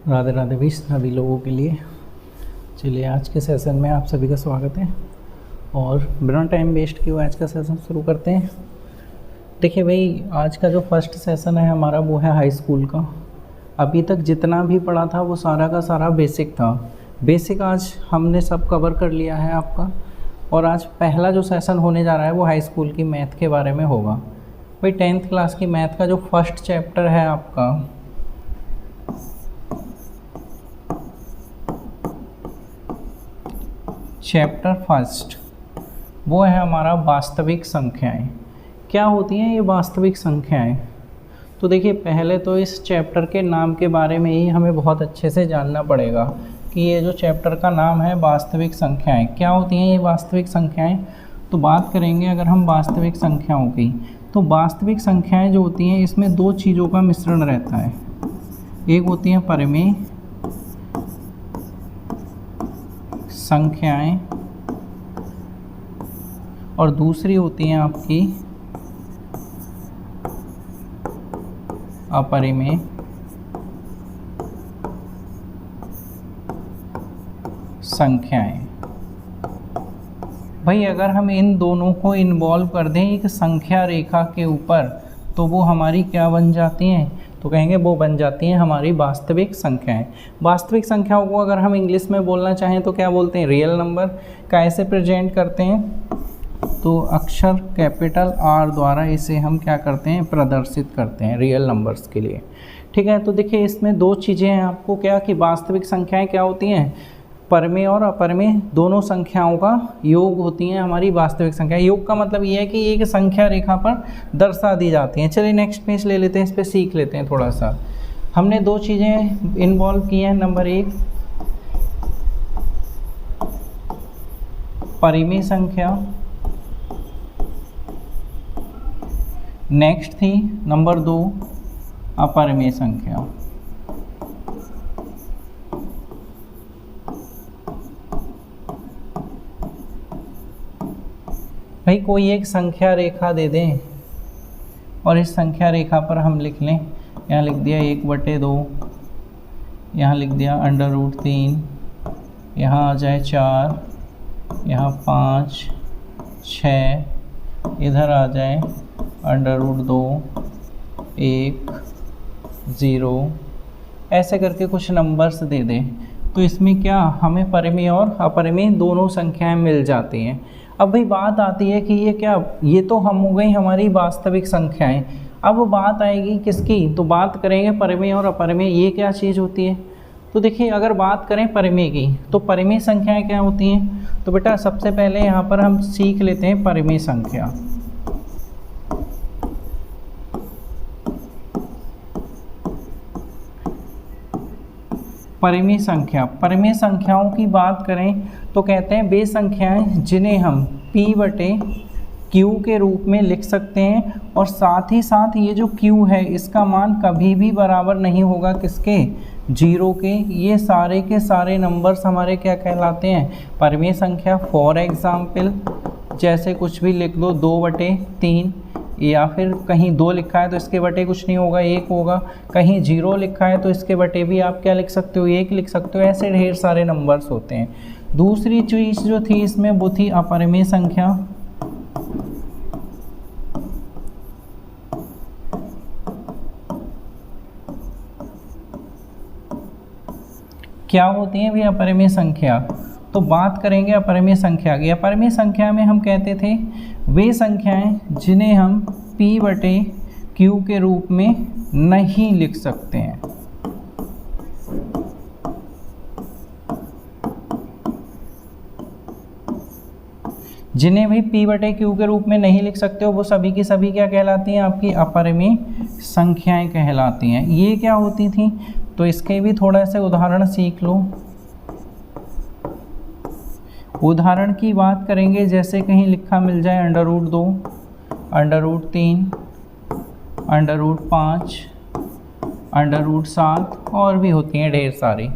राधे राधे भी सभी लोगों के लिए। चलिए आज के सेशन में आप सभी का स्वागत है और बिना टाइम वेस्ट किए आज का सेशन शुरू करते हैं। देखिए भाई, आज का जो फर्स्ट सेशन है हमारा वो है हाई स्कूल का। अभी तक जितना भी पढ़ा था वो सारा का सारा बेसिक था। बेसिक आज हमने सब कवर कर लिया है आपका, और आज पहला जो सेशन होने जा रहा है वो हाई स्कूल की मैथ के बारे में होगा। भाई 10th क्लास की मैथ का जो फर्स्ट चैप्टर है आपका, चैप्टर फर्स्ट, वो है हमारा वास्तविक संख्याएं। क्या होती हैं ये वास्तविक संख्याएं? तो देखिए, पहले तो इस चैप्टर के नाम के बारे में ही हमें बहुत अच्छे से जानना पड़ेगा कि ये जो चैप्टर का नाम है वास्तविक संख्याएं, क्या होती हैं ये वास्तविक संख्याएं। तो बात करेंगे अगर हम वास्तविक संख्याओं की, तो वास्तविक संख्याएं जो होती हैं इसमें दो चीज़ों का मिश्रण रहता है। एक होती हैं परिमेय संख्याएं और दूसरी होती हैं आपकी अपरिमेय संख्याएं। भाई अगर हम इन दोनों को इन्वॉल्व कर दें एक संख्या रेखा के ऊपर तो वो हमारी क्या बन जाती हैं? तो कहेंगे वो बन जाती हैं हमारी वास्तविक संख्याएं। वास्तविक संख्याओं को अगर हम इंग्लिश में बोलना चाहें तो क्या बोलते हैं? Real number. कैसे प्रेजेंट करते हैं? तो अक्षर कैपिटल R द्वारा इसे हम क्या करते हैं? प्रदर्शित करते हैं रियल नंबर्स के लिए। ठीक है, तो देखिए इसमें दो चीज़ें हैं आपको क्या कि वास्तविक संख्याएं क्या होती हैं? परिमेय और अपरिमेय दोनों संख्याओं का योग होती हैं हमारी वास्तविक संख्या। योग का मतलब ये है कि एक संख्या रेखा पर दर्शा दी जाती हैं। चलिए नेक्स्ट पेज ले लेते हैं, इस पर सीख लेते हैं थोड़ा सा। हमने दो चीज़ें इन्वॉल्व की हैं। नंबर एक परिमेय संख्या, नेक्स्ट थी नंबर दो अपरिमेय संख्या। भाई कोई एक संख्या रेखा दे दें और इस संख्या रेखा पर हम लिख लें, यहाँ लिख दिया 1/2, यहाँ लिख दिया √3, यहाँ आ जाए 4, यहाँ 5, 6, इधर आ जाए √2, 1, 0, ऐसे करके कुछ नंबर्स दे दें तो इसमें क्या हमें परिमेय और अपरिमेय दोनों संख्याएं मिल जाती हैं। अब भाई बात आती है कि ये क्या, ये तो हम हो गई हमारी वास्तविक संख्याएं। अब बात आएगी किसकी? तो बात करेंगे परिमेय और अपरिमेय। ये क्या चीज़ होती है? तो देखिए अगर बात करें परिमेय की तो परिमेय संख्याएं क्या होती हैं? तो बेटा सबसे पहले यहाँ पर हम सीख लेते हैं परिमेय संख्या। परिमेय संख्या, परिमेय संख्याओं की बात करें तो कहते हैं वे संख्याएं जिन्हें हम P/Q के रूप में लिख सकते हैं, और साथ ही साथ ये जो Q है इसका मान कभी भी बराबर नहीं होगा किसके? 0 के। ये सारे के सारे नंबर्स हमारे क्या कहलाते हैं? परिमेय संख्या। फॉर एग्जाम्पल जैसे कुछ भी लिख दो 2/3, या फिर कहीं 2 लिखा है तो इसके बटे कुछ नहीं होगा, 1 होगा। कहीं 0 लिखा है तो इसके बटे भी आप क्या लिख सकते हो? 1 लिख सकते हो। ऐसे ढेर सारे नंबर्स होते हैं। दूसरी चीज़ जो थी इसमें वो थी अपरिमेय संख्या। क्या होती है भी अपरिमेय संख्या? तो बात करेंगे अपरिमेय संख्या की। अपरिमेय संख्या में हम कहते थे वे संख्याएं जिन्हें हम P/Q के रूप में नहीं लिख सकते हैं। जिन्हें भी P/Q के रूप में नहीं लिख सकते हो वो सभी की सभी क्या कहलाती हैं? आपकी अपरिमेय संख्याएं कहलाती हैं। ये क्या होती थी? तो इसके भी थोड़ा से उदाहरण सीख लो। उदाहरण की बात करेंगे जैसे कहीं लिखा मिल जाए √2, √3, √5, √7 और भी होती हैं ढेर सारी।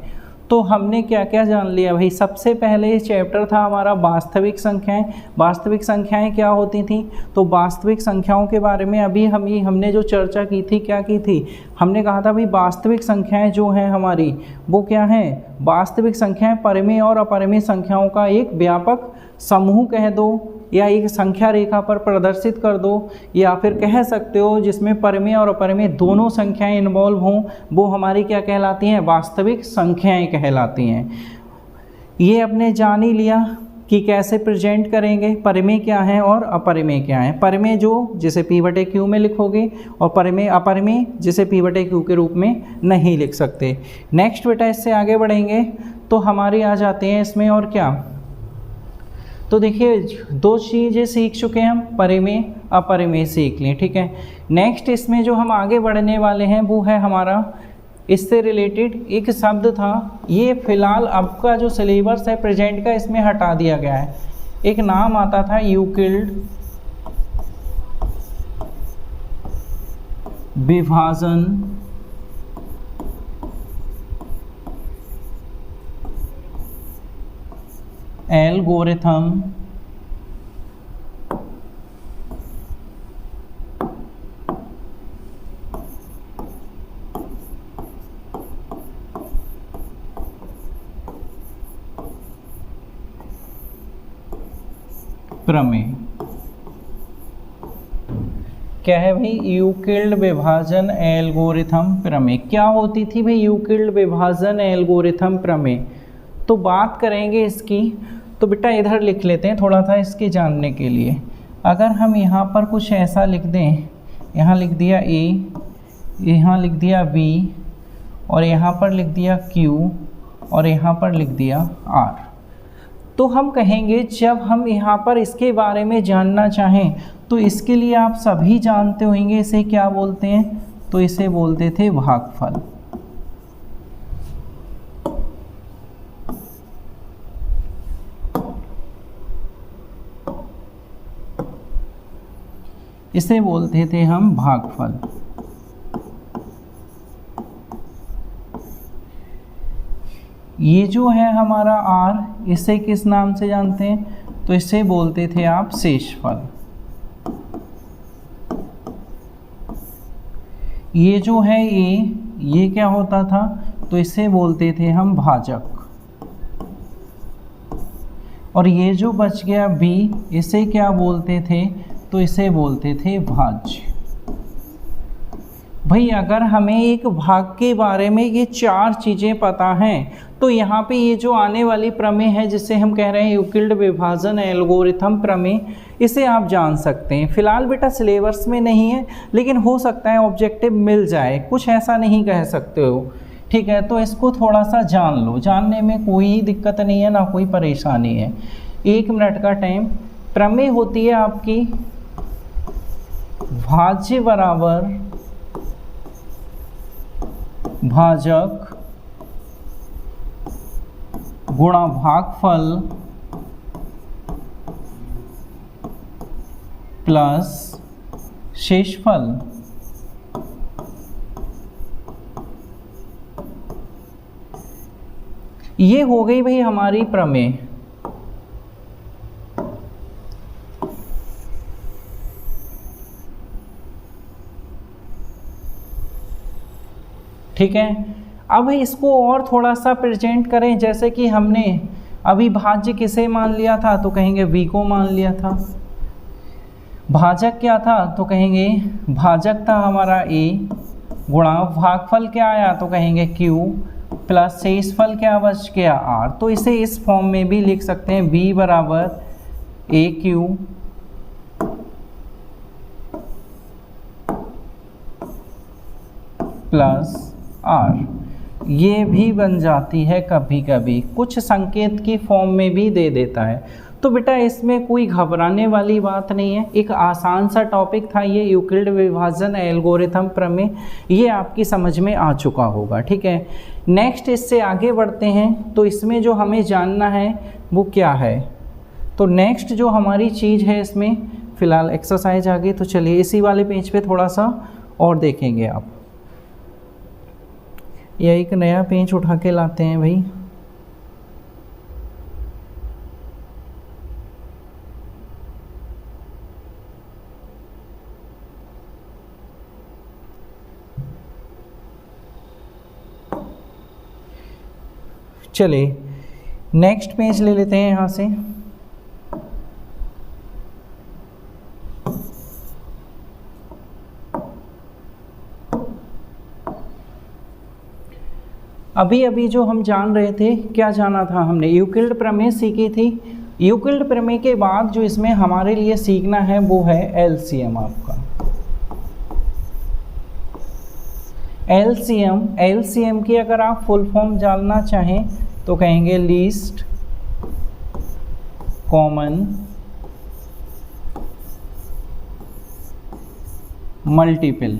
तो हमने क्या क्या जान लिया भाई। सबसे पहले चैप्टर था हमारा वास्तविक संख्याएं। वास्तविक संख्याएं क्या होती थी, तो वास्तविक संख्याओं के बारे में अभी हमने जो चर्चा की थी, क्या की थी, हमने कहा था भाई वास्तविक संख्याएं जो हैं हमारी वो क्या हैं, वास्तविक संख्याएं परिमेय और अपरिमेय संख्याओं का एक व्यापक समूह कह दो, या एक संख्या रेखा पर प्रदर्शित कर दो, या फिर कह सकते हो जिसमें परिमेय और अपरिमेय दोनों संख्याएं इन्वॉल्व हों, वो हमारी क्या कहलाती हैं, वास्तविक संख्याएं कहलाती हैं। ये अपने जान ही लिया कि कैसे प्रेजेंट करेंगे, परिमेय क्या है और अपरिमेय क्या है। परिमेय जो जिसे p/q में लिखोगे, और परिमेय अपरिमेय जिसे p/q के रूप में नहीं लिख सकते। नेक्स्ट बेटा इससे आगे बढ़ेंगे तो हमारे आ जाते हैं इसमें और क्या, तो देखिए दो चीज़ें सीख चुके हैं हम, परिमेय अपरिमेय सीख लें, ठीक है। नेक्स्ट इसमें जो हम आगे बढ़ने वाले हैं वो है हमारा, इससे रिलेटेड एक शब्द था, ये फिलहाल आपका जो सिलेबस है प्रेजेंट का इसमें हटा दिया गया है। एक नाम आता था यूक्लिड विभाजन एल्गोरिथम प्रमेय। क्या है भाई, यूक्लिड विभाजन एल्गोरिथम प्रमेय। क्या होती थी भाई यूक्लिड विभाजन एल्गोरिथम प्रमेय, तो बात करेंगे इसकी। तो बेटा इधर लिख लेते हैं थोड़ा सा इसके जानने के लिए। अगर हम यहाँ पर कुछ ऐसा लिख दें, यहाँ लिख दिया A, यहाँ लिख दिया B, और यहाँ पर लिख दिया Q, और यहाँ पर लिख दिया R, तो हम कहेंगे जब हम यहाँ पर इसके बारे में जानना चाहें तो इसके लिए आप सभी जानते होंगे इसे क्या बोलते हैं, तो इसे बोलते थे भागफल। इसे बोलते थे हम भागफल। ये जो है हमारा R, इसे किस नाम से जानते हैं, तो इसे बोलते थे आप शेषफल। ये जो है ये क्या होता था, तो इसे बोलते थे हम भाजक। और ये जो बच गया B, इसे क्या बोलते थे, तो इसे बोलते थे भाज्य। भाई अगर हमें एक भाग के बारे में ये चार चीज़ें पता हैं तो यहाँ पे ये जो आने वाली प्रमेय है जिसे हम कह रहे हैं यूक्लिड विभाजन एल्गोरिथम प्रमेय, इसे आप जान सकते हैं। फिलहाल बेटा सिलेबस में नहीं है, लेकिन हो सकता है ऑब्जेक्टिव मिल जाए, कुछ ऐसा नहीं कह सकते हो, ठीक है। तो इसको थोड़ा सा जान लो, जानने में कोई दिक्कत नहीं है, ना कोई परेशानी है। 1 मिनट का टाइम। प्रमेय होती है आपकी भाज्य बराबर भाजक गुणा भागफल प्लस शेषफल। ये हो गई भाई हमारी प्रमेय। ठीक है। अब इसको और थोड़ा सा प्रेजेंट करें, जैसे कि हमने अभी भाज्य किसे मान लिया था, तो कहेंगे V को मान लिया था। भाजक क्या था, तो कहेंगे भाजक था हमारा A, गुणा भागफल क्या आया, तो कहेंगे Q, प्लस शेषफल क्या बच गया R। तो इसे इस फॉर्म में भी लिख सकते हैं, B बराबर AQ प्लस R। ये भी बन जाती है कभी कभी, कुछ संकेत की फॉर्म में भी दे देता है। तो बेटा इसमें कोई घबराने वाली बात नहीं है, एक आसान सा टॉपिक था ये यूक्लिड विभाजन एल्गोरिथम प्रमेय, ये आपकी समझ में आ चुका होगा, ठीक है। नेक्स्ट इससे आगे बढ़ते हैं, तो इसमें जो हमें जानना है वो क्या है। तो नेक्स्ट जो हमारी चीज़ है इसमें, फ़िलहाल एक्सरसाइज आ गई, तो चलिए इसी वाले पेज पे थोड़ा सा और देखेंगे आप, या एक नया पेज उठा के लाते हैं भाई। चले नेक्स्ट पेज ले लेते हैं यहाँ से। अभी अभी जो हम जान रहे थे, क्या जाना था हमने, यूक्लिड प्रमेय सीखी थी। यूक्लिड प्रमेय के बाद जो इसमें हमारे लिए सीखना है वो है एलसीएम आपका। एलसीएम की अगर आप फुल फॉर्म जानना चाहें तो कहेंगे लीस्ट कॉमन मल्टीपल।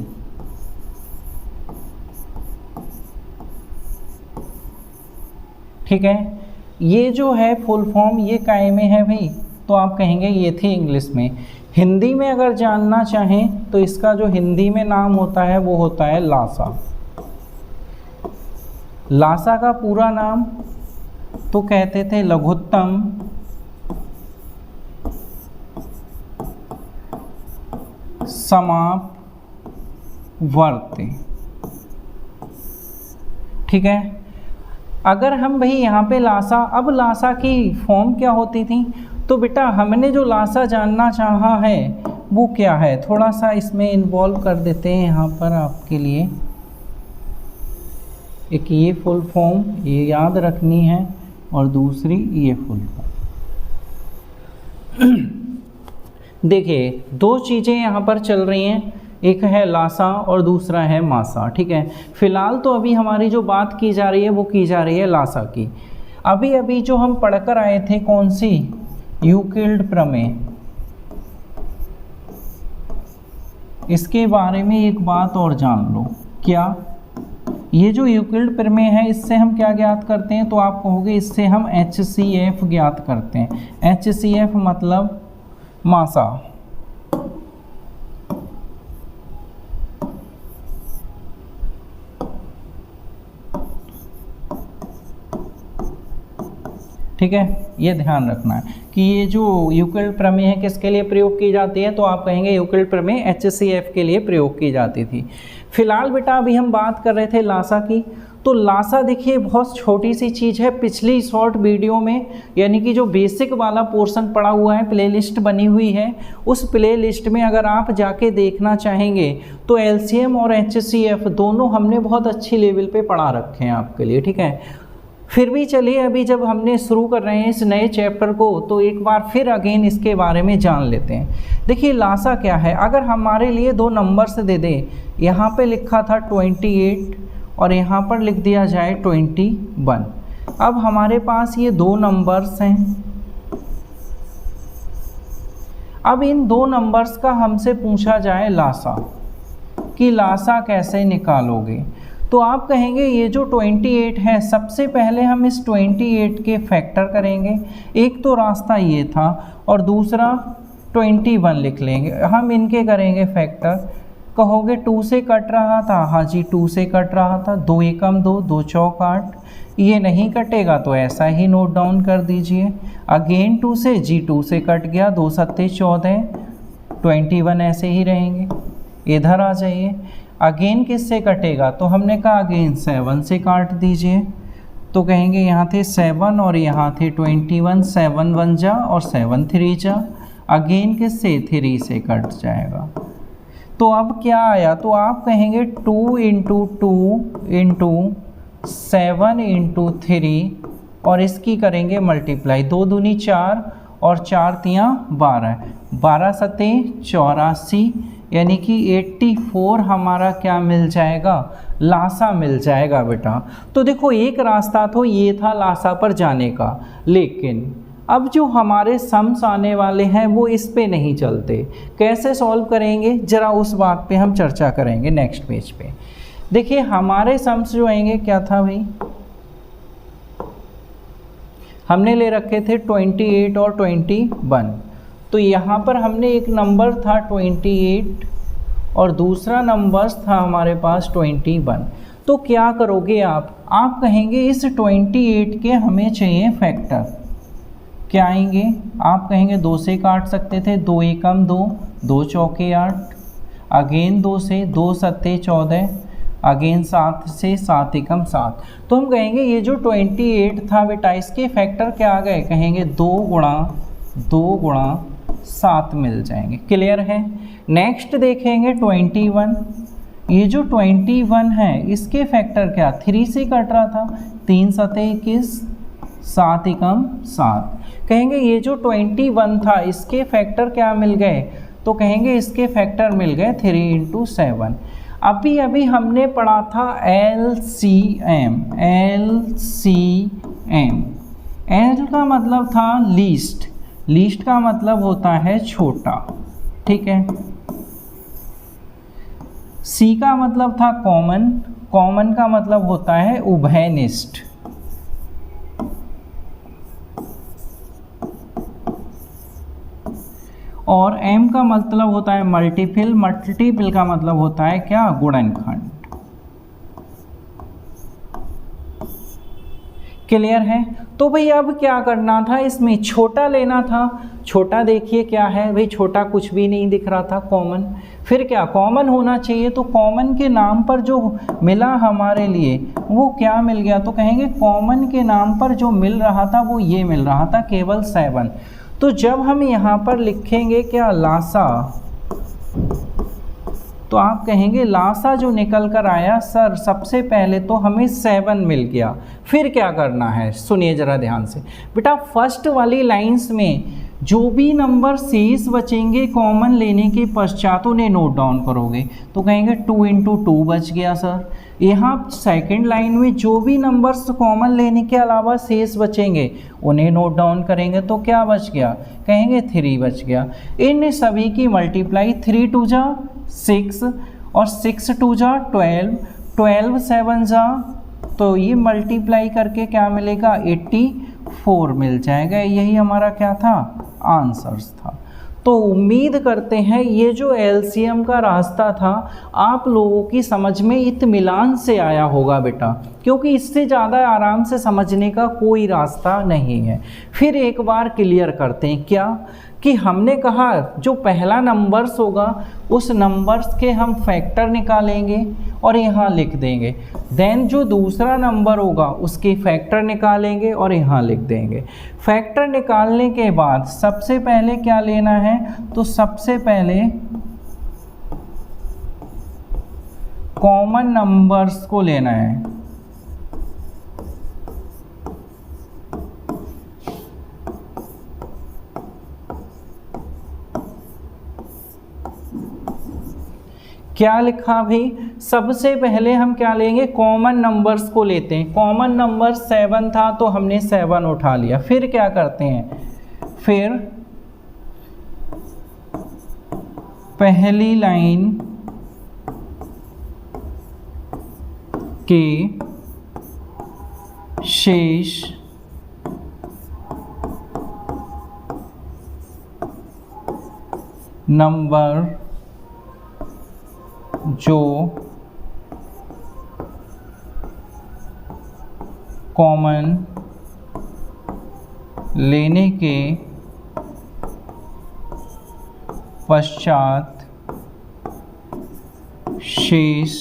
ठीक है, ये जो है फुल फॉर्म ये काय में है भाई, तो आप कहेंगे ये थी इंग्लिश में। हिंदी में अगर जानना चाहें तो इसका जो हिंदी में नाम होता है वो होता है लासा। लासा का पूरा नाम तो कहते थे लघुत्तम समापवर्ती। ठीक है, अगर हम भाई यहाँ पे लासा, अब लासा की फॉर्म क्या होती थी, तो बेटा हमने जो लासा जानना चाहा है वो क्या है, थोड़ा सा इसमें इन्वॉल्व कर देते हैं यहाँ पर आपके लिए। एक ये फुल फॉर्म ये याद रखनी है और दूसरी ये फुल फॉर्म। देखिए दो चीज़ें यहाँ पर चल रही हैं, एक है लासा और दूसरा है मासा। ठीक है, फिलहाल तो अभी हमारी जो बात की जा रही है वो की जा रही है लासा की। अभी अभी जो हम पढ़कर आए थे कौन सी, यूक्लिड प्रमेय, इसके बारे में एक बात और जान लो। क्या, ये जो यूक्लिड प्रमेय है इससे हम क्या ज्ञात करते हैं, तो आप कहोगे इससे हम HCF ज्ञात करते हैं। HCF मतलब मासा। ठीक है, ये ध्यान रखना है कि ये जो यूक्लिड प्रमेय है किसके लिए प्रयोग की जाती है, तो आप कहेंगे यूक्लिड प्रमेय HCF के लिए प्रयोग की जाती थी। फिलहाल बेटा अभी हम बात कर रहे थे लासा की, तो लासा देखिए बहुत छोटी सी चीज़ है। पिछली शॉर्ट वीडियो में यानी कि जो बेसिक वाला पोर्शन पड़ा हुआ है, प्लेलिस्ट बनी हुई है, उस प्लेलिस्ट में अगर आप जाके देखना चाहेंगे तो LCM और HCF दोनों हमने बहुत अच्छी लेवल पे पढ़ा रखे हैं आपके लिए। ठीक है, फिर भी चलिए अभी जब हमने शुरू कर रहे हैं इस नए चैप्टर को तो एक बार फिर अगेन इसके बारे में जान लेते हैं। देखिए लासा क्या है, अगर हमारे लिए दो नंबर्स दे दें, यहाँ पे लिखा था 28 और यहाँ पर लिख दिया जाए 21। अब हमारे पास ये दो नंबर्स हैं। अब इन दो नंबर्स का हमसे पूछा जाए लासा, कि लासा कैसे निकालोगे, तो आप कहेंगे ये जो 28 है, सबसे पहले हम इस 28 के फैक्टर करेंगे। एक तो रास्ता ये था और दूसरा 21 लिख लेंगे, हम इनके करेंगे फैक्टर। कहोगे 2 से कट रहा था, हाँ जी 2 से कट रहा था, 2 एकम 2, 2 चौक 8। ये नहीं कटेगा तो ऐसा ही नोट डाउन कर दीजिए। अगेन 2 से, जी 2 से कट गया, 2 सत्ते 14, 21 ऐसे ही रहेंगे। इधर आ जाइए, अगेन किससे कटेगा, तो हमने कहा अगेन 7 से काट दीजिए। तो कहेंगे यहाँ थे 7 और यहाँ थे 21, 7 1 जा और 7 3 जा। अगेन किससे, 3 से कट जाएगा। तो अब क्या आया, तो आप कहेंगे 2 × 2 × 7 × 3 और इसकी करेंगे मल्टीप्लाई। 2 दूनी 4 और 4 तियाँ 12, 12 सत्ते 84, यानी कि 84 हमारा क्या मिल जाएगा, लासा मिल जाएगा बेटा। तो देखो एक रास्ता तो ये था लासा पर जाने का, लेकिन अब जो हमारे सम्स आने वाले हैं वो इस पे नहीं चलते। कैसे सॉल्व करेंगे ज़रा उस बात पे हम चर्चा करेंगे नेक्स्ट पेज पे। देखिए हमारे सम्स जो आएंगे, क्या था भाई, हमने ले रखे थे 28 और 21। तो यहाँ पर हमने एक नंबर था 28 और दूसरा नंबर था हमारे पास 21। तो क्या करोगे आप कहेंगे इस 28 के हमें चाहिए फैक्टर। क्या आएंगे, आप कहेंगे 2 से काट सकते थे, 2 एकम 2, 2 चौके 8, अगेन 2 से, 2 सत्ते 14, अगेन 7 से 7 एकम 7। तो हम कहेंगे ये जो 28 था बेटा, इसके फैक्टर क्या आ गए, कहेंगे 2 गुणा 7 मिल जाएंगे। क्लियर है। नेक्स्ट देखेंगे 21। ये जो 21 है इसके फैक्टर क्या, 3 से कट रहा था, 3 सते 21, 7 एकम 7। कहेंगे ये जो 21 था इसके फैक्टर क्या मिल गए, तो कहेंगे इसके फैक्टर मिल गए 3 × 7। अभी हमने पढ़ा था LCM। L का मतलब था लीस्ट का मतलब होता है छोटा, ठीक है। C का मतलब था कॉमन का मतलब होता है उभयनिष्ठ। और M का मतलब होता है मल्टीपल का मतलब होता है क्या, गुणनखंड। क्लियर है। तो भाई अब क्या करना था, इसमें छोटा लेना था। छोटा देखिए क्या है भाई, छोटा कुछ भी नहीं दिख रहा था, कॉमन। फिर क्या, कॉमन होना चाहिए, तो कॉमन के नाम पर जो मिला हमारे लिए वो क्या मिल गया, तो कहेंगे कॉमन के नाम पर जो मिल रहा था वो ये मिल रहा था, केवल 7। तो जब हम यहाँ पर लिखेंगे क्या, लासा, तो आप कहेंगे लासा जो निकल कर आया सर, सबसे पहले तो हमें 7 मिल गया। फिर क्या करना है, सुनिए जरा ध्यान से बेटा। फर्स्ट वाली लाइंस में जो भी नंबर शेष बचेंगे कॉमन लेने के पश्चात उन्हें नोट डाउन करोगे, तो कहेंगे 2 × 2 बच गया सर। यहाँ सेकंड लाइन में जो भी नंबर्स कॉमन लेने के अलावा शेष बचेंगे उन्हें नोट डाउन करेंगे, तो क्या बच गया, कहेंगे 3 बच गया। इन सभी की मल्टीप्लाई, 3 × 2 = 6 और 6 × 2 = 12, 12 7 = तो ये मल्टीप्लाई करके क्या मिलेगा, 84 मिल जाएगा। यही हमारा क्या था, आंसर्स था। तो उम्मीद करते हैं ये जो एलसीएम का रास्ता था आप लोगों की समझ में इत्मीनान से आया होगा बेटा, क्योंकि इससे ज़्यादा आराम से समझने का कोई रास्ता नहीं है। फिर एक बार क्लियर करते हैं क्या, कि हमने कहा जो पहला नंबर्स होगा उस नंबर्स के हम फैक्टर निकालेंगे और यहाँ लिख देंगे। देन जो दूसरा नंबर होगा उसके फैक्टर निकालेंगे और यहाँ लिख देंगे। फैक्टर निकालने के बाद सबसे पहले क्या लेना है, तो सबसे पहले कॉमन नंबर्स को लेना है। क्या लिखा भाई, सबसे पहले हम क्या लेंगे, कॉमन नंबर्स को लेते हैं। कॉमन नंबर 7 था तो हमने 7 उठा लिया। फिर क्या करते हैं, फिर पहली लाइन के शेष नंबर जो कॉमन लेने के पश्चात शेष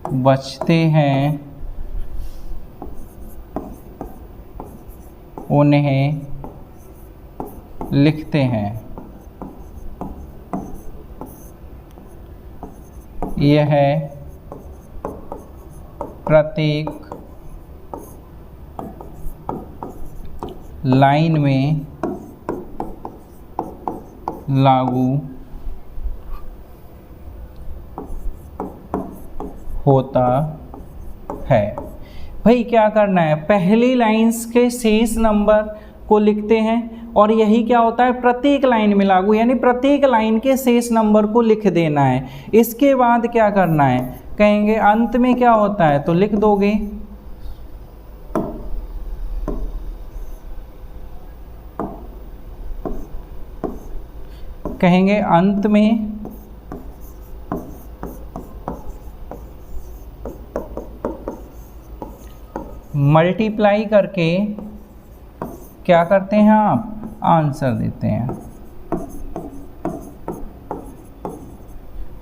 बचते हैं उन्हें लिखते हैं। यह प्रत्येक लाइन में लागू होता है। भाई क्या करना है, पहली लाइंस के शेष नंबर को लिखते हैं और यही क्या होता है, प्रत्येक लाइन में लागू, यानी प्रत्येक लाइन के शेष नंबर को लिख देना है। इसके बाद क्या करना है, कहेंगे अंत में क्या होता है, तो लिख दोगे। कहेंगे अंत में मल्टीप्लाई करके क्या करते हैं आप, आंसर देते हैं।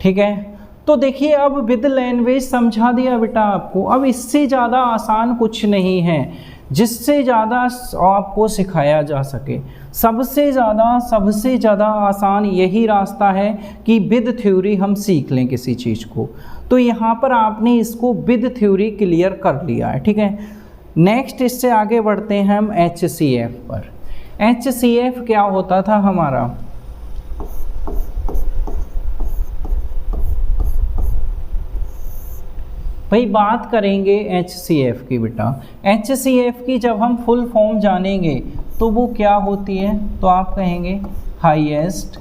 ठीक है, तो देखिए अब विद लैंग्वेज समझा दिया बेटा आपको। अब इससे ज़्यादा आसान कुछ नहीं है जिससे ज़्यादा आपको सिखाया जा सके। सबसे ज़्यादा आसान यही रास्ता है कि विद थ्योरी हम सीख लें किसी चीज़ को। तो यहाँ पर आपने इसको विद थ्योरी क्लियर कर लिया है, ठीक है। नेक्स्ट इससे आगे बढ़ते हैं हम HCF पर। HCF क्या होता था हमारा, भाई बात करेंगे HCF की बेटा। HCF की जब हम फुल फॉर्म जानेंगे तो वो क्या होती है, तो आप कहेंगे हाईएस्ट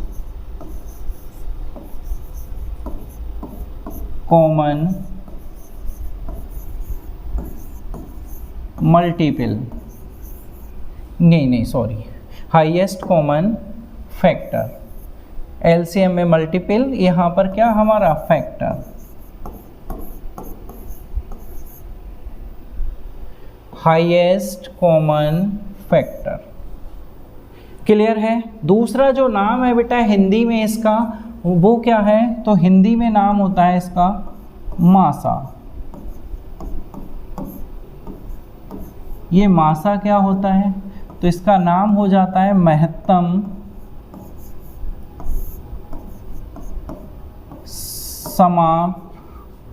कॉमन मल्टीपल, नहीं sorry, highest common factor. LCM में मल्टीपल, यहाँ पर क्या हमारा factor, highest common factor. Clear है। दूसरा जो नाम है बेटा हिंदी में इसका, वो क्या है, तो हिंदी में नाम होता है इसका मासा। ये मासा क्या होता है, तो इसका नाम हो जाता है महत्तम समापवर्ती।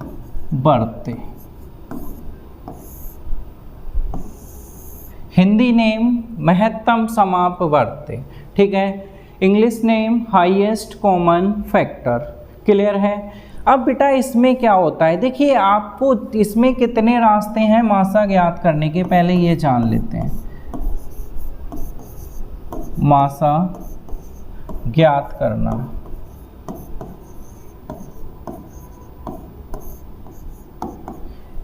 हिंदी नेम महत्तम समापवर्ती, ठीक है। English name highest common factor. Clear है। अब बेटा इसमें क्या होता है, देखिए आपको इसमें कितने रास्ते हैं मासा ज्ञात करने के, पहले ये जान लेते हैं। मासा ज्ञात करना,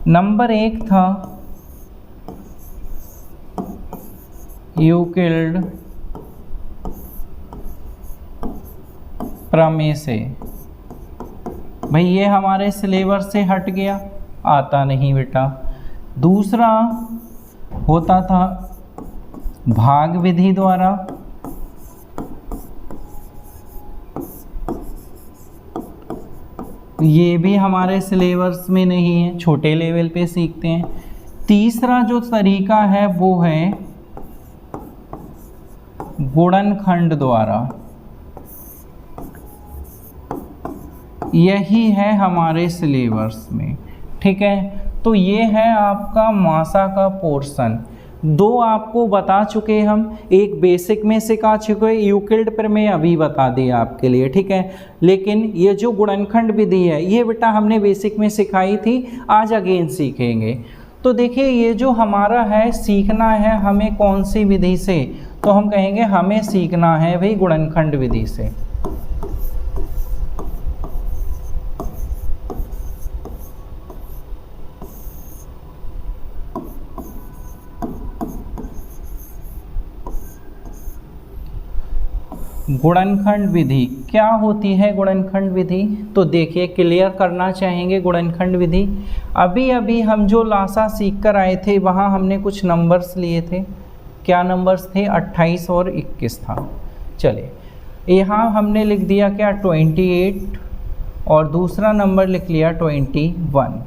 नंबर 1 था यूक्लिड प्रमेय से। भाई ये हमारे सिलेबस से हट गया, आता नहीं बेटा। दूसरा होता था भाग विधि द्वारा, ये भी हमारे सिलेबस में नहीं है, छोटे लेवल पे सीखते हैं। तीसरा जो तरीका है वो है गुणनखंड द्वारा, यही है हमारे सिलेबस में, ठीक है। तो ये है आपका मासा का पोर्शन। 2 आपको बता चुके हम, एक बेसिक में सिखा चुके, यूक्लिड प्रमेय अभी बता दिया आपके लिए, ठीक है। लेकिन ये जो गुणनखंड विधि है ये बेटा हमने बेसिक में सिखाई थी, आज अगेन सीखेंगे। तो देखिए ये जो हमारा है सीखना है हमें कौन सी विधि से, तो हम कहेंगे हमें सीखना है भाई गुणनखंड विधि से। गुणनखंड विधि क्या होती है, गुणनखंड विधि तो देखिए क्लियर करना चाहेंगे। गुणनखंड विधि अभी अभी हम जो लासा सीख कर आए थे वहाँ हमने कुछ नंबर्स लिए थे, क्या नंबर्स थे, 28 और 21 था। चलिए यहाँ हमने लिख दिया क्या 28 और दूसरा नंबर लिख लिया 21।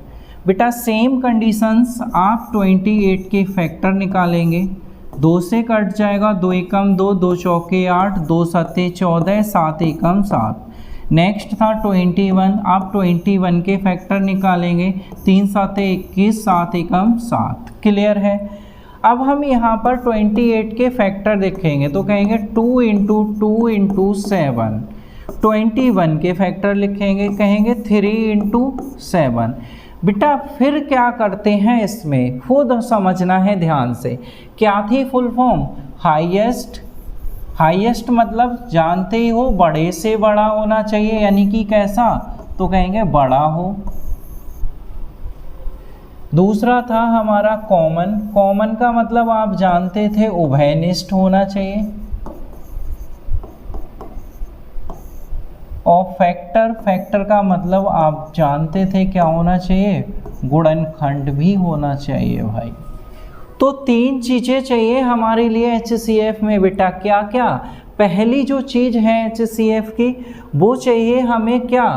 बेटा सेम कंडीशंस, आप 28 के फैक्टर निकालेंगे, 2 से कट जाएगा, 2 एकम 2, 2 चौके 8, 2 सत्ते 14, 7 एकम 7। नेक्स्ट था 21, आप 21 के फैक्टर निकालेंगे, 3 सत्ते 21, 7 एकम 7। क्लियर है। अब हम यहाँ पर 28 के फैक्टर देखेंगे तो कहेंगे 2 इंटू 2 इंटू 7। 21 के फैक्टर लिखेंगे, कहेंगे 3 इंटू 7। बेटा फिर क्या करते हैं, इसमें खुद समझना है ध्यान से। क्या थी फुल फॉर्म, हाईएस्ट। हाईएस्ट मतलब जानते ही हो बड़े से बड़ा होना चाहिए, यानी कि कैसा, तो कहेंगे बड़ा हो। दूसरा था हमारा कॉमन। कॉमन का मतलब आप जानते थे उभयनिष्ठ होना चाहिए। और फैक्टर, फैक्टर का मतलब आप जानते थे क्या होना चाहिए, गुणनखंड भी होना चाहिए भाई। तो 3 चीज़ें चाहिए हमारे लिए HCF में बेटा, क्या क्या। पहली जो चीज़ है HCF की वो चाहिए हमें क्या,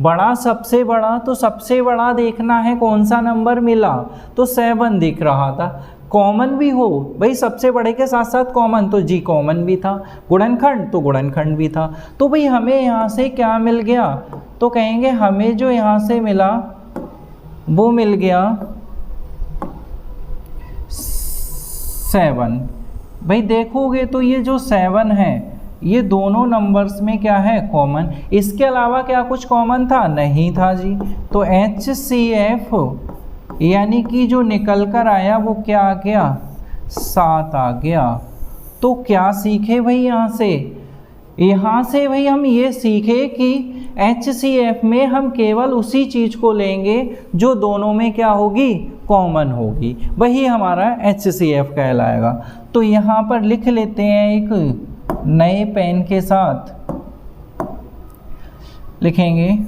बड़ा सबसे बड़ा, तो सबसे बड़ा देखना है कौन सा नंबर मिला, तो 7 दिख रहा था। कॉमन भी हो भाई, सबसे बड़े के साथ साथ कॉमन, तो जी कॉमन भी था। गुणनखंड, तो गुणनखंड भी था। तो भाई हमें यहाँ से क्या मिल गया, तो कहेंगे हमें जो यहाँ से मिला वो मिल गया 7। भाई देखोगे तो ये जो 7 है ये दोनों नंबर्स में क्या है, कॉमन। इसके अलावा क्या कुछ कॉमन था, नहीं था जी। तो HCF यानी कि जो निकल कर आया वो क्या आ गया, 7 आ गया। तो क्या सीखे भाई यहाँ से भाई हम ये सीखे कि HCF में हम केवल उसी चीज़ को लेंगे जो दोनों में क्या होगी, कॉमन होगी, वही हमारा HCF कहलाएगा। तो यहाँ पर लिख लेते हैं, एक नए पेन के साथ लिखेंगे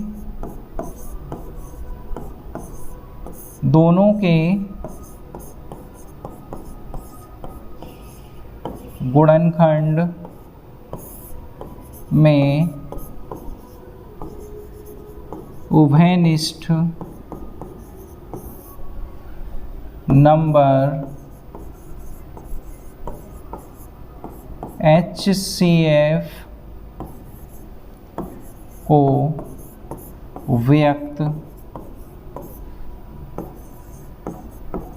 दोनों के गुणनखंड में उभयनिष्ठ नंबर HCF को व्यक्त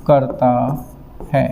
करता है।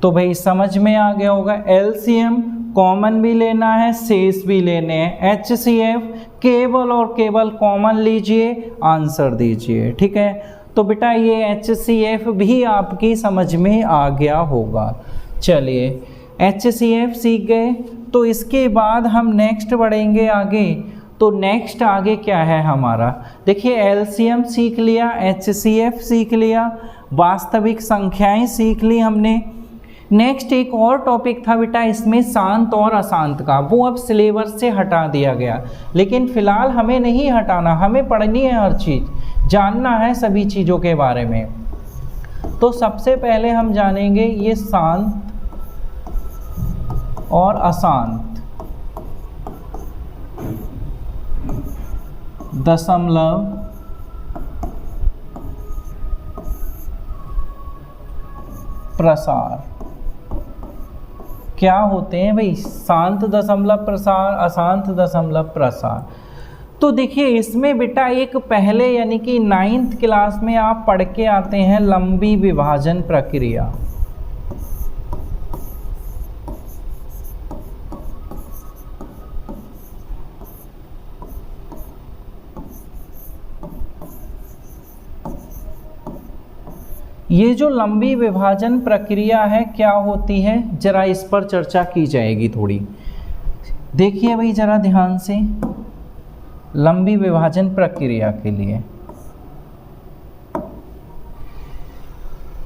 तो भाई समझ में आ गया होगा, LCM कॉमन भी लेना है, शेष भी लेने हैं। HCF केवल और केवल कॉमन लीजिए, आंसर दीजिए, ठीक है। तो बेटा ये HCF भी आपकी समझ में आ गया होगा। चलिए HCF सीख गए, तो इसके बाद हम नेक्स्ट बढ़ेंगे आगे। तो नेक्स्ट आगे क्या है हमारा, देखिए LCM सीख लिया, HCF सीख लिया, वास्तविक संख्याएं सीख ली हमने। नेक्स्ट एक और टॉपिक था बेटा इसमें, शांत और अशांत का, वो अब सिलेबस से हटा दिया गया, लेकिन फ़िलहाल हमें नहीं हटाना, हमें पढ़नी है हर चीज़, जानना है सभी चीज़ों के बारे में। तो सबसे पहले हम जानेंगे ये शांत और अशांत दशमलव प्रसार क्या होते हैं भाई, शांत दशमलव प्रसार, अशांत दशमलव प्रसार। तो देखिए इसमें बेटा एक पहले यानी कि 9th क्लास में आप पढ़ के आते हैं लंबी विभाजन प्रक्रिया। ये जो लंबी विभाजन प्रक्रिया है क्या होती है, जरा इस पर चर्चा की जाएगी थोड़ी। देखिए भाई जरा ध्यान से, लंबी विभाजन प्रक्रिया के लिए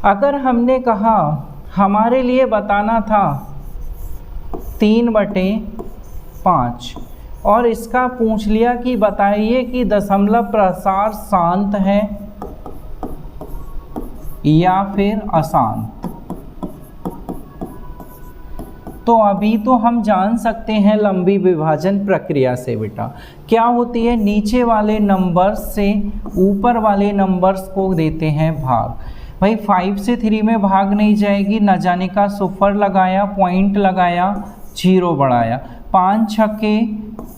अगर हमने कहा हमारे लिए बताना था 3/5 और इसका पूछ लिया कि बताइए कि दशमलव प्रसार शांत है या फिर अशांत, तो अभी तो हम जान सकते हैं लंबी विभाजन प्रक्रिया से बेटा क्या होती है, नीचे वाले नंबर्स से ऊपर वाले नंबर्स को देते हैं भाग। भाई 5 से 3 में भाग नहीं जाएगी, न जाने का सुपर लगाया, पॉइंट लगाया, 0 बढ़ाया, 5 छक्के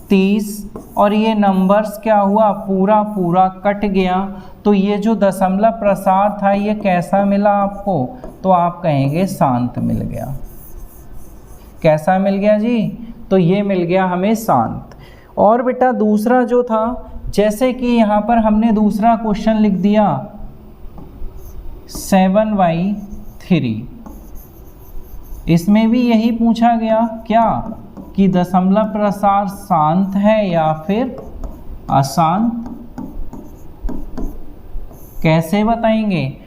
30 और ये नंबर्स क्या हुआ, पूरा पूरा कट गया। तो ये जो दशमलव प्रसार था ये कैसा मिला आपको, तो आप कहेंगे शांत मिल गया। कैसा मिल गया जी, तो ये मिल गया हमें शांत। और बेटा दूसरा जो था, जैसे कि यहाँ पर हमने दूसरा क्वेश्चन लिख दिया 7/3, इसमें भी यही पूछा गया क्या कि दशमलव प्रसार शांत है या फिर अशांत, कैसे बताएंगे।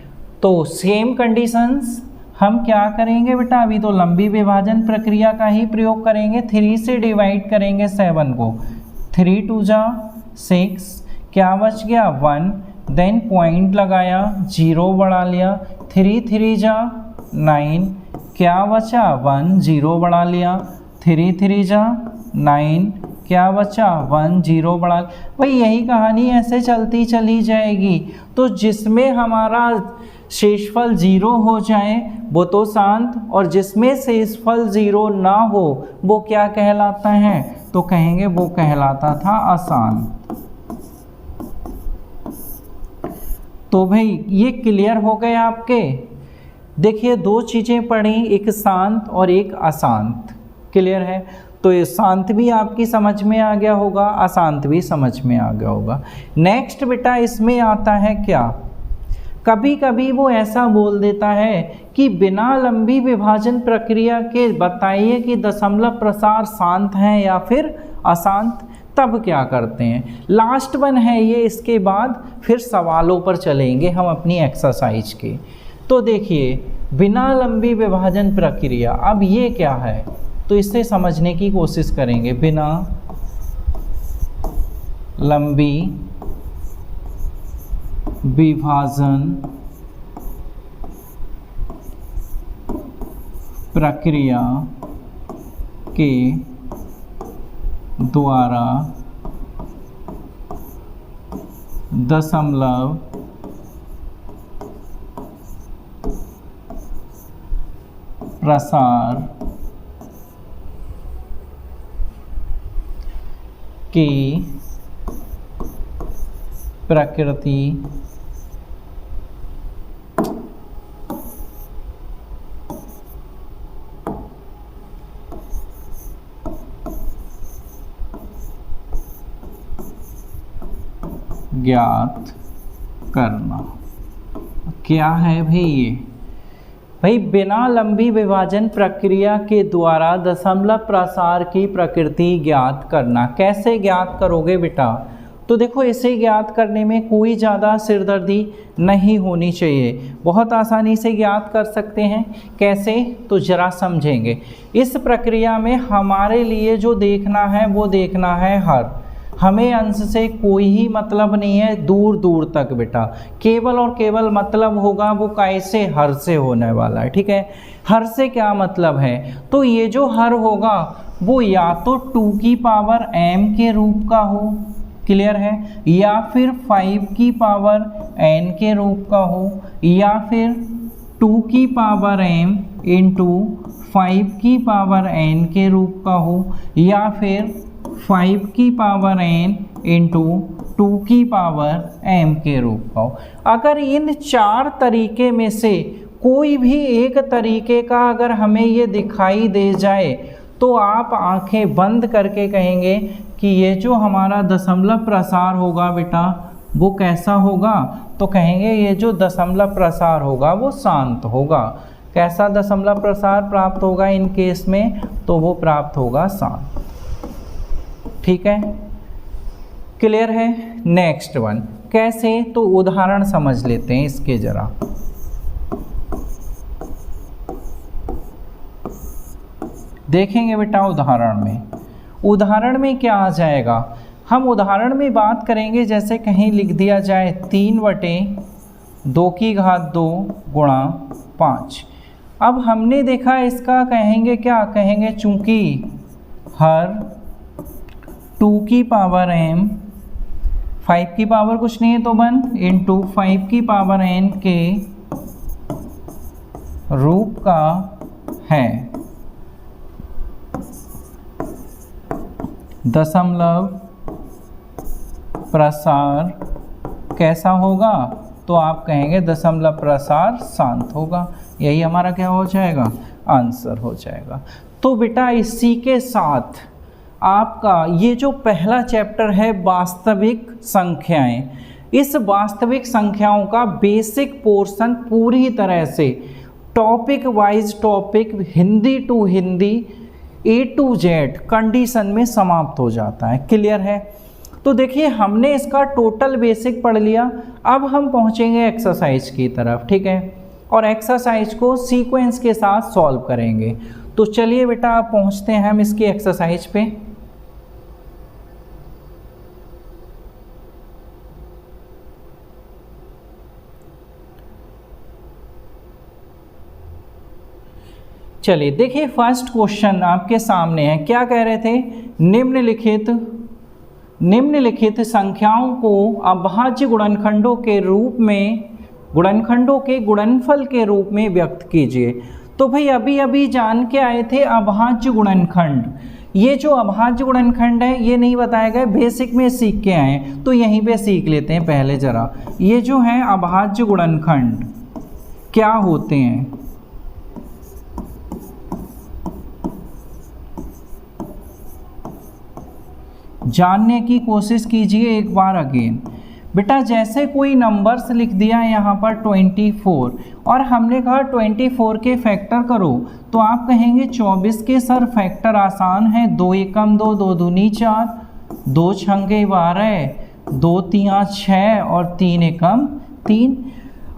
तो सेम कंडीशंस हम क्या करेंगे बेटा, अभी तो लंबी विभाजन प्रक्रिया का ही प्रयोग करेंगे। 3 से डिवाइड करेंगे 7 को, 3 2 जा 6, क्या बच गया 1, देन पॉइंट लगाया, 0 बढ़ा लिया, 3 3 जा 9, क्या बचा 1, 0 बढ़ा लिया, 3 3 जा 9, क्या बचा 1 0 बढ़ा। भाई यही कहानी ऐसे चलती चली जाएगी। तो जिसमें हमारा शेषफल 0 हो जाए वो तो शांत, और जिसमें शेषफल 0 ना हो वो क्या कहलाता है, तो कहेंगे वो कहलाता था अशांत। तो भाई ये क्लियर हो गए आपके। देखिए दो चीज़ें पढ़ी, एक शांत और एक अशांत। क्लियर है। तो ये शांत भी आपकी समझ में आ गया होगा, अशांत भी समझ में आ गया होगा। नेक्स्ट बेटा इसमें आता है क्या, कभी कभी वो ऐसा बोल देता है कि बिना लंबी विभाजन प्रक्रिया के बताइए कि दशमलव प्रसार शांत हैं या फिर अशांत। तब क्या करते हैं, लास्ट वन है ये, इसके बाद फिर सवालों पर चलेंगे हम अपनी एक्सरसाइज के। तो देखिए बिना लंबी विभाजन प्रक्रिया, अब ये क्या है, तो इससे समझने की कोशिश करेंगे। बिना लंबी विभाजन प्रक्रिया के द्वारा दशमलव प्रसार की प्रकृति ज्ञात करना। क्या है भाई ये, भाई बिना लंबी विभाजन प्रक्रिया के द्वारा दशमलव प्रसार की प्रकृति ज्ञात करना। कैसे ज्ञात करोगे बेटा, तो देखो इसे ज्ञात करने में कोई ज़्यादा सिरदर्दी नहीं होनी चाहिए, बहुत आसानी से ज्ञात कर सकते हैं। कैसे, तो ज़रा समझेंगे। इस प्रक्रिया में हमारे लिए जो देखना है वो देखना है हर, हमें अंश से कोई ही मतलब नहीं है दूर दूर तक बेटा, केवल और केवल मतलब होगा वो कैसे, हर से होने वाला है। ठीक है, हर से क्या मतलब है, तो ये जो हर होगा वो या तो 2 की पावर m के रूप का हो, क्लियर है, या फिर 5 की पावर n के रूप का हो, या फिर 2 की पावर m इंटू 5 की पावर n के रूप का हो, या फिर 5 की पावर n इंटू 2 की पावर m के रूप का हो। अगर इन 4 तरीके में से कोई भी एक तरीके का अगर हमें ये दिखाई दे जाए तो आप आंखें बंद करके कहेंगे कि ये जो हमारा दशमलव प्रसार होगा बेटा वो कैसा होगा, तो कहेंगे ये जो दशमलव प्रसार होगा वो शांत होगा। कैसा दशमलव प्रसार प्राप्त होगा इन केस में, तो वो प्राप्त होगा शांत। ठीक है, क्लियर है। नेक्स्ट वन कैसे, तो उदाहरण समझ लेते हैं इसके जरा। देखेंगे बेटा उदाहरण में क्या आ जाएगा, हम उदाहरण में बात करेंगे जैसे कहीं लिख दिया जाए 3/2 की घात 2 गुणा 5। अब हमने देखा इसका कहेंगे क्या, कहेंगे चूंकि हर 2 की पावर m 5 की पावर कुछ नहीं है तो 1 इंटू 5 की पावर n के रूप का है, दशमलव प्रसार कैसा होगा, तो आप कहेंगे दशमलव प्रसार शांत होगा। यही हमारा क्या हो जाएगा, आंसर हो जाएगा। तो बेटा इसी के साथ आपका ये जो पहला चैप्टर है वास्तविक संख्याएं, इस वास्तविक संख्याओं का बेसिक पोर्शन पूरी तरह से topic wise topic, Hindi to Hindi, A to Z condition में समाप्त हो जाता है। क्लियर है। तो देखिए हमने इसका टोटल बेसिक पढ़ लिया, अब हम पहुंचेंगे एक्सरसाइज की तरफ। ठीक है, और एक्सरसाइज को सीक्वेंस के साथ सॉल्व करेंगे। तो चलिए बेटा आप पहुंचते हैं हम इसकी एक्सरसाइज पे। चलिए देखिए फर्स्ट क्वेश्चन आपके सामने है, क्या कह रहे थे, निम्नलिखित संख्याओं को अभाज्य गुणनखंडों के रूप में, गुणनखंडों के गुणनफल के रूप में व्यक्त कीजिए। तो भाई अभी अभी जान के आए थे अभाज्य गुणनखंड, ये जो अभाज्य गुणनखंड है ये नहीं बताया गया, बेसिक में सीख के आए, तो यहीं पे सीख लेते हैं पहले जरा। ये जो है अभाज्य गुणनखंड क्या होते हैं, जानने की कोशिश कीजिए एक बार अगेन। बेटा जैसे कोई नंबर्स लिख दिया है यहाँ पर 24 और हमने कहा 24 के फैक्टर करो, तो आप कहेंगे 24 के सर फैक्टर आसान है, 2 एकम 2, 2 दूनी 4, 2 छंगे 12, 2 तिया 6 और 3 एकम 3।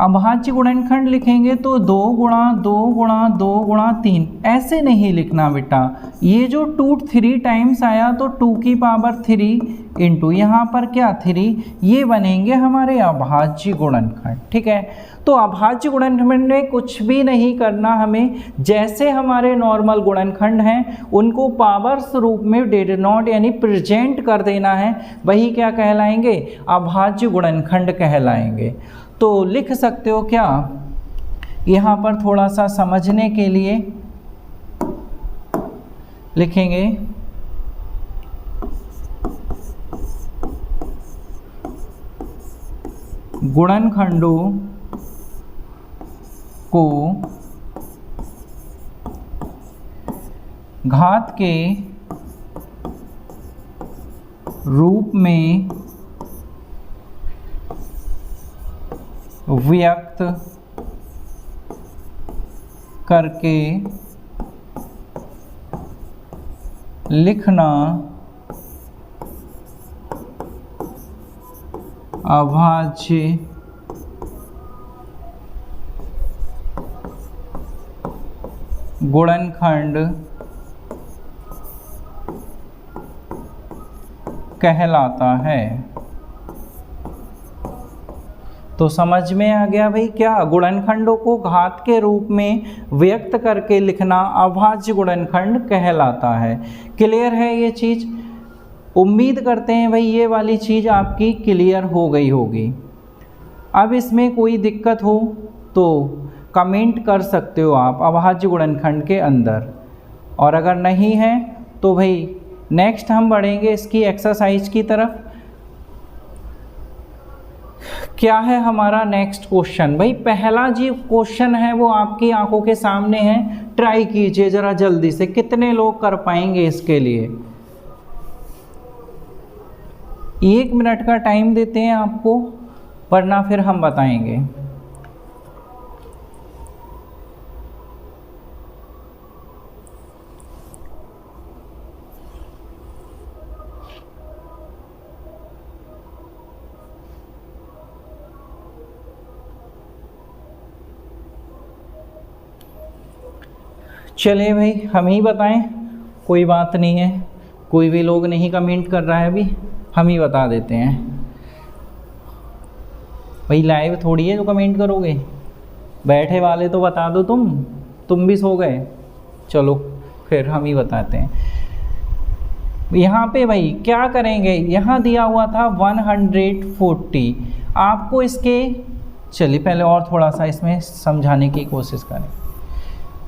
अभाज्य गुणनखंड लिखेंगे तो 2 गुणा 2 गुणा 2 गुणा 3, ऐसे नहीं लिखना बेटा। ये जो 2 3 टाइम्स आया तो 2 की पावर 3 इंटू यहाँ पर क्या 3, ये बनेंगे हमारे अभाज्य गुणनखंड। ठीक है, तो अभाज्य गुणनखंड में कुछ भी नहीं करना हमें, जैसे हमारे नॉर्मल गुणनखंड हैं उनको पावर्स रूप में डिनोट यानी प्रेजेंट कर देना है, वही क्या कहलाएंगे, अभाज्य गुणनखंड कहलाएंगे। तो लिख सकते हो क्या, यहाँ पर थोड़ा सा समझने के लिए लिखेंगे गुणनखंडों को घात के रूप में व्यक्त करके लिखना अभाज्य गुणनखंड कहलाता है। तो समझ में आ गया भाई, क्या गुणनखंडों को घात के रूप में व्यक्त करके लिखना अभाज्य गुणनखंड कहलाता है। क्लियर है ये चीज़? उम्मीद करते हैं भाई ये वाली चीज़ आपकी क्लियर हो गई होगी। अब इसमें कोई दिक्कत हो तो कमेंट कर सकते हो आप अभाज्य गुणनखंड के अंदर, और अगर नहीं है तो भाई नेक्स्ट हम बढ़ेंगे इसकी एक्सरसाइज की तरफ। क्या है हमारा नेक्स्ट क्वेश्चन? भाई पहला जो क्वेश्चन है वो आपकी आंखों के सामने है, ट्राई कीजिए जरा जल्दी से, कितने लोग कर पाएंगे इसके लिए। 1 मिनट का टाइम देते हैं आपको, वरना फिर हम बताएंगे। चलिए भाई हम ही बताएं, कोई बात नहीं है, कोई भी लोग नहीं कमेंट कर रहा है अभी, हम ही बता देते हैं। भाई लाइव थोड़ी है जो कमेंट करोगे, बैठे वाले तो बता दो, तुम भी सो गए। चलो फिर हम ही बताते हैं। यहाँ पे भाई क्या करेंगे, यहाँ दिया हुआ था 140, आपको इसके, चलिए पहले और थोड़ा सा इसमें समझाने की कोशिश करें।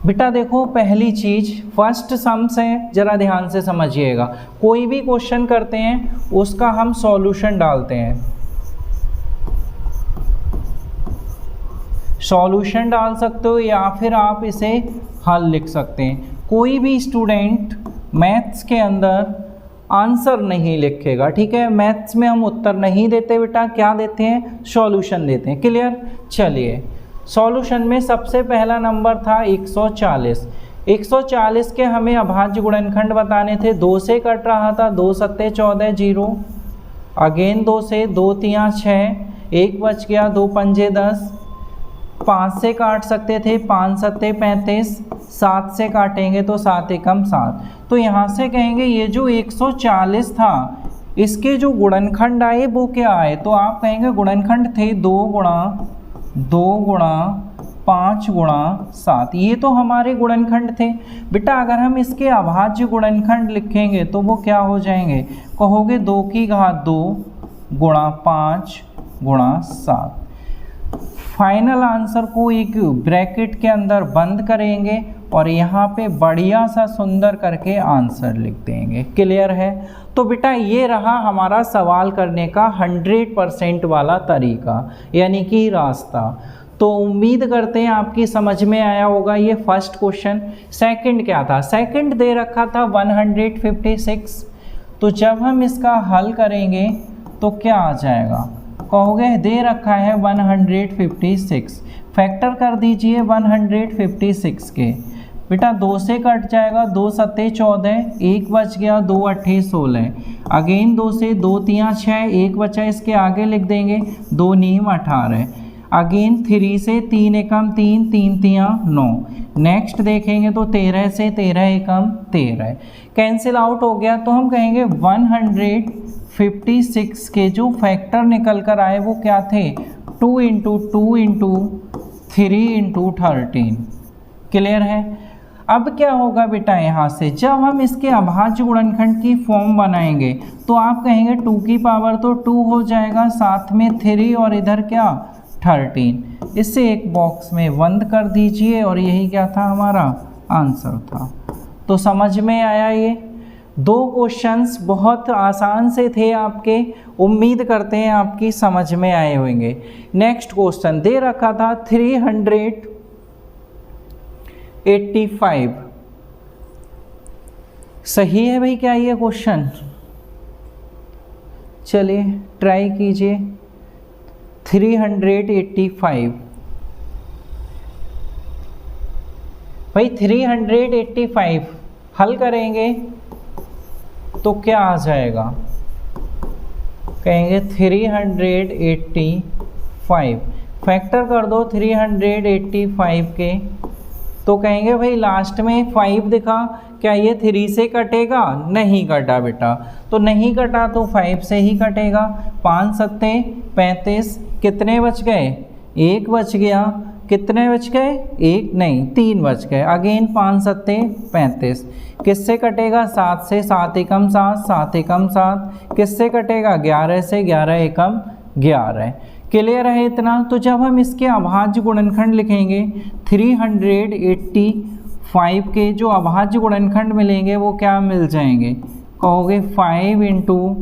बेटा देखो पहली चीज़ फर्स्ट सम्स है, ज़रा ध्यान से समझिएगा। कोई भी क्वेश्चन करते हैं उसका हम सॉल्यूशन डालते हैं, सॉल्यूशन डाल सकते हो या फिर आप इसे हल लिख सकते हैं। कोई भी स्टूडेंट मैथ्स के अंदर आंसर नहीं लिखेगा, ठीक है, मैथ्स में हम उत्तर नहीं देते बेटा, क्या देते हैं, सॉल्यूशन देते हैं। क्लियर? चलिए सॉल्यूशन में सबसे पहला नंबर था 140। 140 के हमें अभाज्य गुणनखंड बताने थे। 2 से कट रहा था, 2 सत्ते 14 0, अगेन 2 से, 2 तिया 6, 1 बच गया, 2 पंजे 10, 5 से काट सकते थे, 5 सत्ते 35, 7 से काटेंगे तो 7 एकम 7। तो यहाँ से कहेंगे ये जो 140 था इसके जो गुणनखंड आए वो क्या आए, तो आप कहेंगे गुणनखंड थे 2 गुणा 5 गुणा 7। ये तो हमारे गुणनखंड थे बेटा। अगर हम इसके अभाज्य गुणनखंड लिखेंगे तो वो क्या हो जाएंगे, कहोगे 2 की घात 2 गुणा 5 गुणा 7। फाइनल आंसर को एक ब्रैकेट के अंदर बंद करेंगे और यहाँ पे बढ़िया सा सुंदर करके आंसर लिख देंगे। क्लियर है? तो बेटा ये रहा हमारा सवाल करने का 100% वाला तरीका, यानी कि रास्ता। तो उम्मीद करते हैं आपकी समझ में आया होगा ये फर्स्ट क्वेश्चन। सेकंड क्या था? सेकंड दे रखा था 156। तो जब हम इसका हल करेंगे तो क्या आ जाएगा, कहोगे दे रखा है 156, फैक्टर कर दीजिए 156 के। बेटा 2 से कट जाएगा, 2 सत्ते 14, 1 बच गया, 2 अट्ठे 16। अगेन 2 से 2 तियाँ 6, 1 बचा, इसके आगे लिख देंगे 2 नीम 18। अगेन 3 से 3 एकम 3, 3 तियाँ 9। नेक्स्ट देखेंगे तो 13 से 13 एकम 13, कैंसिल आउट हो गया। तो हम कहेंगे 156 के जो फैक्टर निकल कर आए वो क्या थे, 2 × 2 × 3 × 13। क्लियर है? अब क्या होगा बेटा, यहाँ से जब हम इसके अभाज्य गुणनखंड की फॉर्म बनाएंगे तो आप कहेंगे 2 की पावर तो 2 हो जाएगा, साथ में 3 और इधर क्या 13। इसे एक बॉक्स में बंद कर दीजिए और यही क्या था, हमारा आंसर था। तो समझ में आया? ये 2 क्वेश्चंस बहुत आसान से थे आपके, उम्मीद करते हैं आपकी समझ में आए होंगे। नेक्स्ट क्वेश्चन दे रखा था 385। सही है भाई क्या ये क्वेश्चन? चलिए ट्राई कीजिए। 385 भाई 385 हल करेंगे तो क्या आ जाएगा, कहेंगे 385 फैक्टर कर दो 385 के। तो कहेंगे भाई लास्ट में 5 दिखा, क्या ये 3 से कटेगा? नहीं कटा बेटा। तो नहीं कटा तो 5 से ही कटेगा। 5 सत्ते 35, कितने बच गए? 1 बच गया। कितने बच गए? 1 नहीं 3 बच गए। अगेन 5 सत्ते 35, किससे कटेगा? 7 से। 7 एकम 7, 7 एकम 7, किससे कटेगा? 11 से। 11 एकम 11। क्लियर है इतना? तो जब हम इसके अभाज्य गुणनखंड लिखेंगे 385 के जो अभाज्य गुणनखंड मिलेंगे वो क्या मिल जाएंगे, कहोगे 5 ×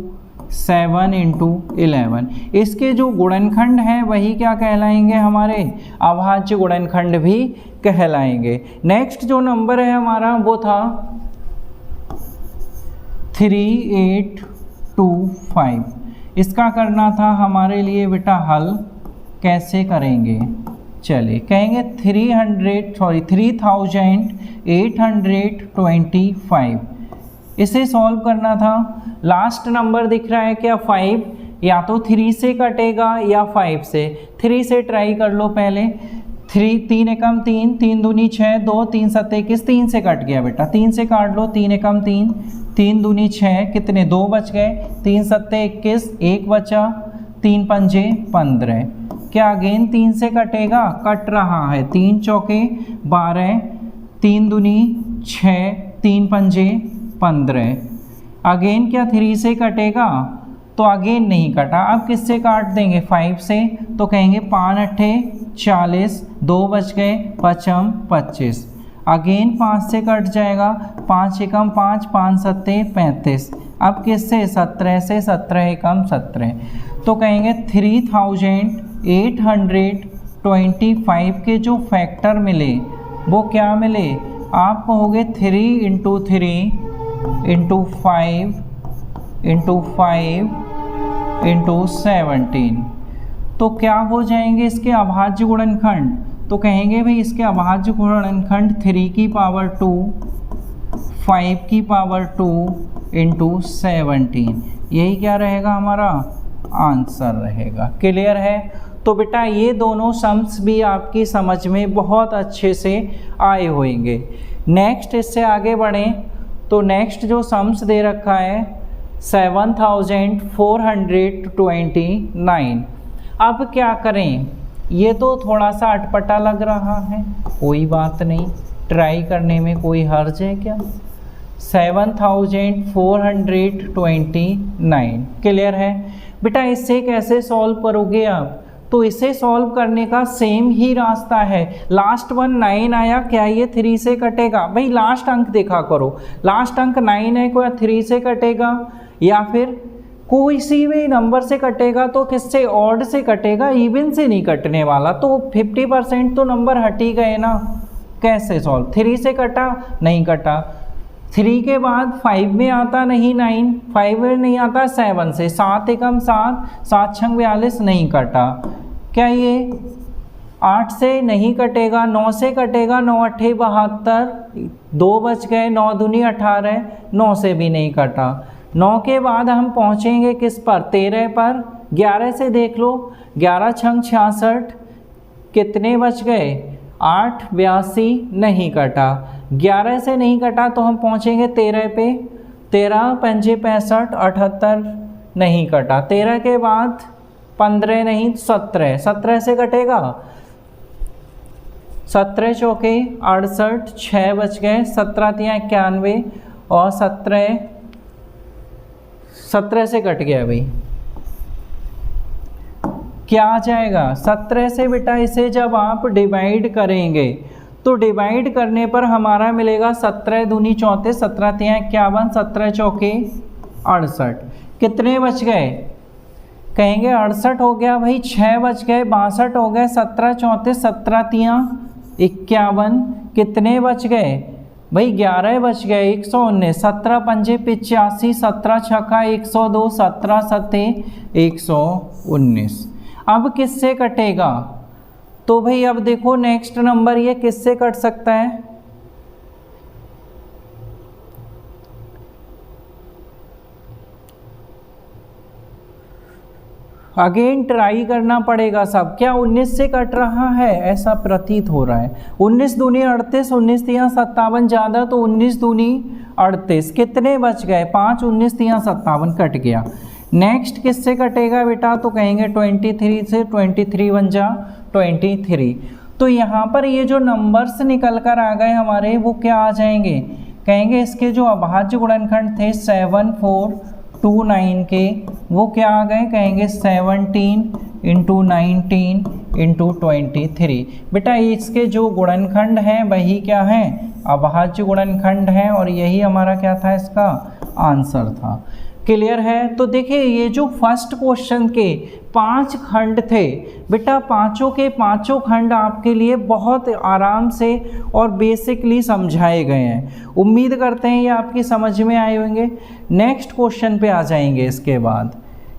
7 × 11। इसके जो गुणनखंड हैं वही क्या कहलाएंगे, हमारे अभाज्य गुणनखंड भी कहलाएंगे। नेक्स्ट जो नंबर है हमारा वो था 3825। इसका करना था हमारे लिए बेटा हल। कैसे करेंगे? चलिए कहेंगे 3825 इसे सॉल्व करना था। लास्ट नंबर दिख रहा है क्या 5, या तो 3 से कटेगा या 5 से। 3 से ट्राई कर लो पहले। 3 एकम 3, 3 दूनी 6, 2 3 7 21, 3 से कट गया बेटा। 3 से काट लो, 3 एकम 3, 3 दूनी 6, कितने 2 बच गए। 3 7 21, 1 बचा, 3 पंजे 15। क्या अगेन 3 से कटेगा? कट रहा है। 3 चौके 12, 3 दूनी 6, 3 पंजे 15। अगेन क्या 3 से कटेगा? तो अगेन नहीं कटा। अब किससे काट देंगे? 5 से। तो कहेंगे 5 अट्ठे 40, 2 बच गए, 5 25। अगेन 5 से कट जाएगा, 5 एकम 5, 5 सत्ते 35। अब किससे? 17 से। 17 एकम 17। तो कहेंगे 3825 के जो फैक्टर मिले वो क्या मिले, आप कहोगे 3 × 3 × 5 × 5 × 17। तो क्या हो जाएंगे इसके अभाज्य गुणनखंड? तो कहेंगे भाई इसके अभाज्य गुणनखंड 3 की पावर 2, 5 की पावर 2 × 17। यही क्या रहेगा, हमारा आंसर रहेगा। क्लियर है? तो बेटा ये दोनों सम्स भी आपकी समझ में बहुत अच्छे से आए होंगे। नेक्स्ट इससे आगे बढ़ें तो नेक्स्ट जो सम्स दे रखा है 7429। अब क्या करें, ये तो थोड़ा सा अटपटा लग रहा है, कोई बात नहीं, ट्राई करने में कोई हर्ज है क्या। 7429 क्लियर है बेटा। इसे कैसे सॉल्व करोगे आप, तो इसे सॉल्व करने का सेम ही रास्ता है। लास्ट वन 9 आया, क्या ये 3 से कटेगा, भाई लास्ट अंक देखा करो, लास्ट अंक 9 है, क्या 3 से कटेगा या फिर कोई सी भी नंबर से कटेगा, तो किससे, ऑड से कटेगा, इवन से नहीं कटने वाला, तो 50% तो नंबर हट ही गए ना। कैसे सॉल्व, 3 से कटा, नहीं कटा, 3 के बाद 5 में आता नहीं 9, 5 में नहीं आता 7 से, 7 एकम 7, 7 छंग 42, नहीं कटा। क्या ये 8 से नहीं कटेगा, 9 से कटेगा, 9 अट्ठे 72, 2 बच गए, 9 दूनी 18, 9 से भी नहीं कटा। 9 के बाद हम पहुँचेंगे किस पर, 13 पर। 11 से देख लो, 11 छंग 66, कितने बच गए, 8, 82, नहीं कटा। 11 से नहीं कटा तो हम पहुँचेंगे 13 पे, 13 पंजे 65, 78, नहीं कटा। 13 के बाद 15 नहीं, 17, 17 से कटेगा, 17 चौके 68, 6 बच गए, 17 तियाँ 91 और 17 से कट गया भाई, क्या आ जाएगा 17 से बेटा। इसे जब आप डिवाइड करेंगे तो डिवाइड करने पर हमारा मिलेगा 17 दूनी 34, 17 तियाँ 51, 17 चौके 68, कितने बच गए, कहेंगे 68 हो गया भाई, 6 बच गए, 62 हो गए, 17 34, 17 तियाँ 51, कितने बच गए भाई, 11 बच गए, 119, 17 पंजे 85, 17 छक्का 102, 17 सत्ते 119। अब किससे कटेगा, तो भाई अब देखो नेक्स्ट नंबर ये किससे कट सकता है, अगेन ट्राई करना पड़ेगा सब। क्या 19 से कट रहा है, ऐसा प्रतीत हो रहा है। 19 दूनी 38, 19 तियाँ 57 ज़्यादा, तो 19 दूनी 38, कितने बच गए 5, 19 तियाँ 57 कट गया। नेक्स्ट किससे कटेगा बेटा, तो कहेंगे 23 से, 23 बन जा 23। तो यहाँ पर ये जो नंबर्स निकल कर आ गए हमारे, वो क्या आ जाएंगे, कहेंगे इसके जो अभाज्य गुणनखंड थे 7429 के, वो क्या आ गए, कहेंगे 17 × 19 × 23। बेटा इसके जो गुणनखंड हैं वही क्या है, अभाज्य गुणनखंड है, और यही हमारा क्या था, इसका आंसर था। क्लियर है। तो देखिए ये जो फर्स्ट क्वेश्चन के 5 खंड थे बेटा, पांचों के पांचों खंड आपके लिए बहुत आराम से और बेसिकली समझाए गए हैं। उम्मीद करते हैं ये आपकी समझ में आए होंगे। नेक्स्ट क्वेश्चन पे आ जाएंगे। इसके बाद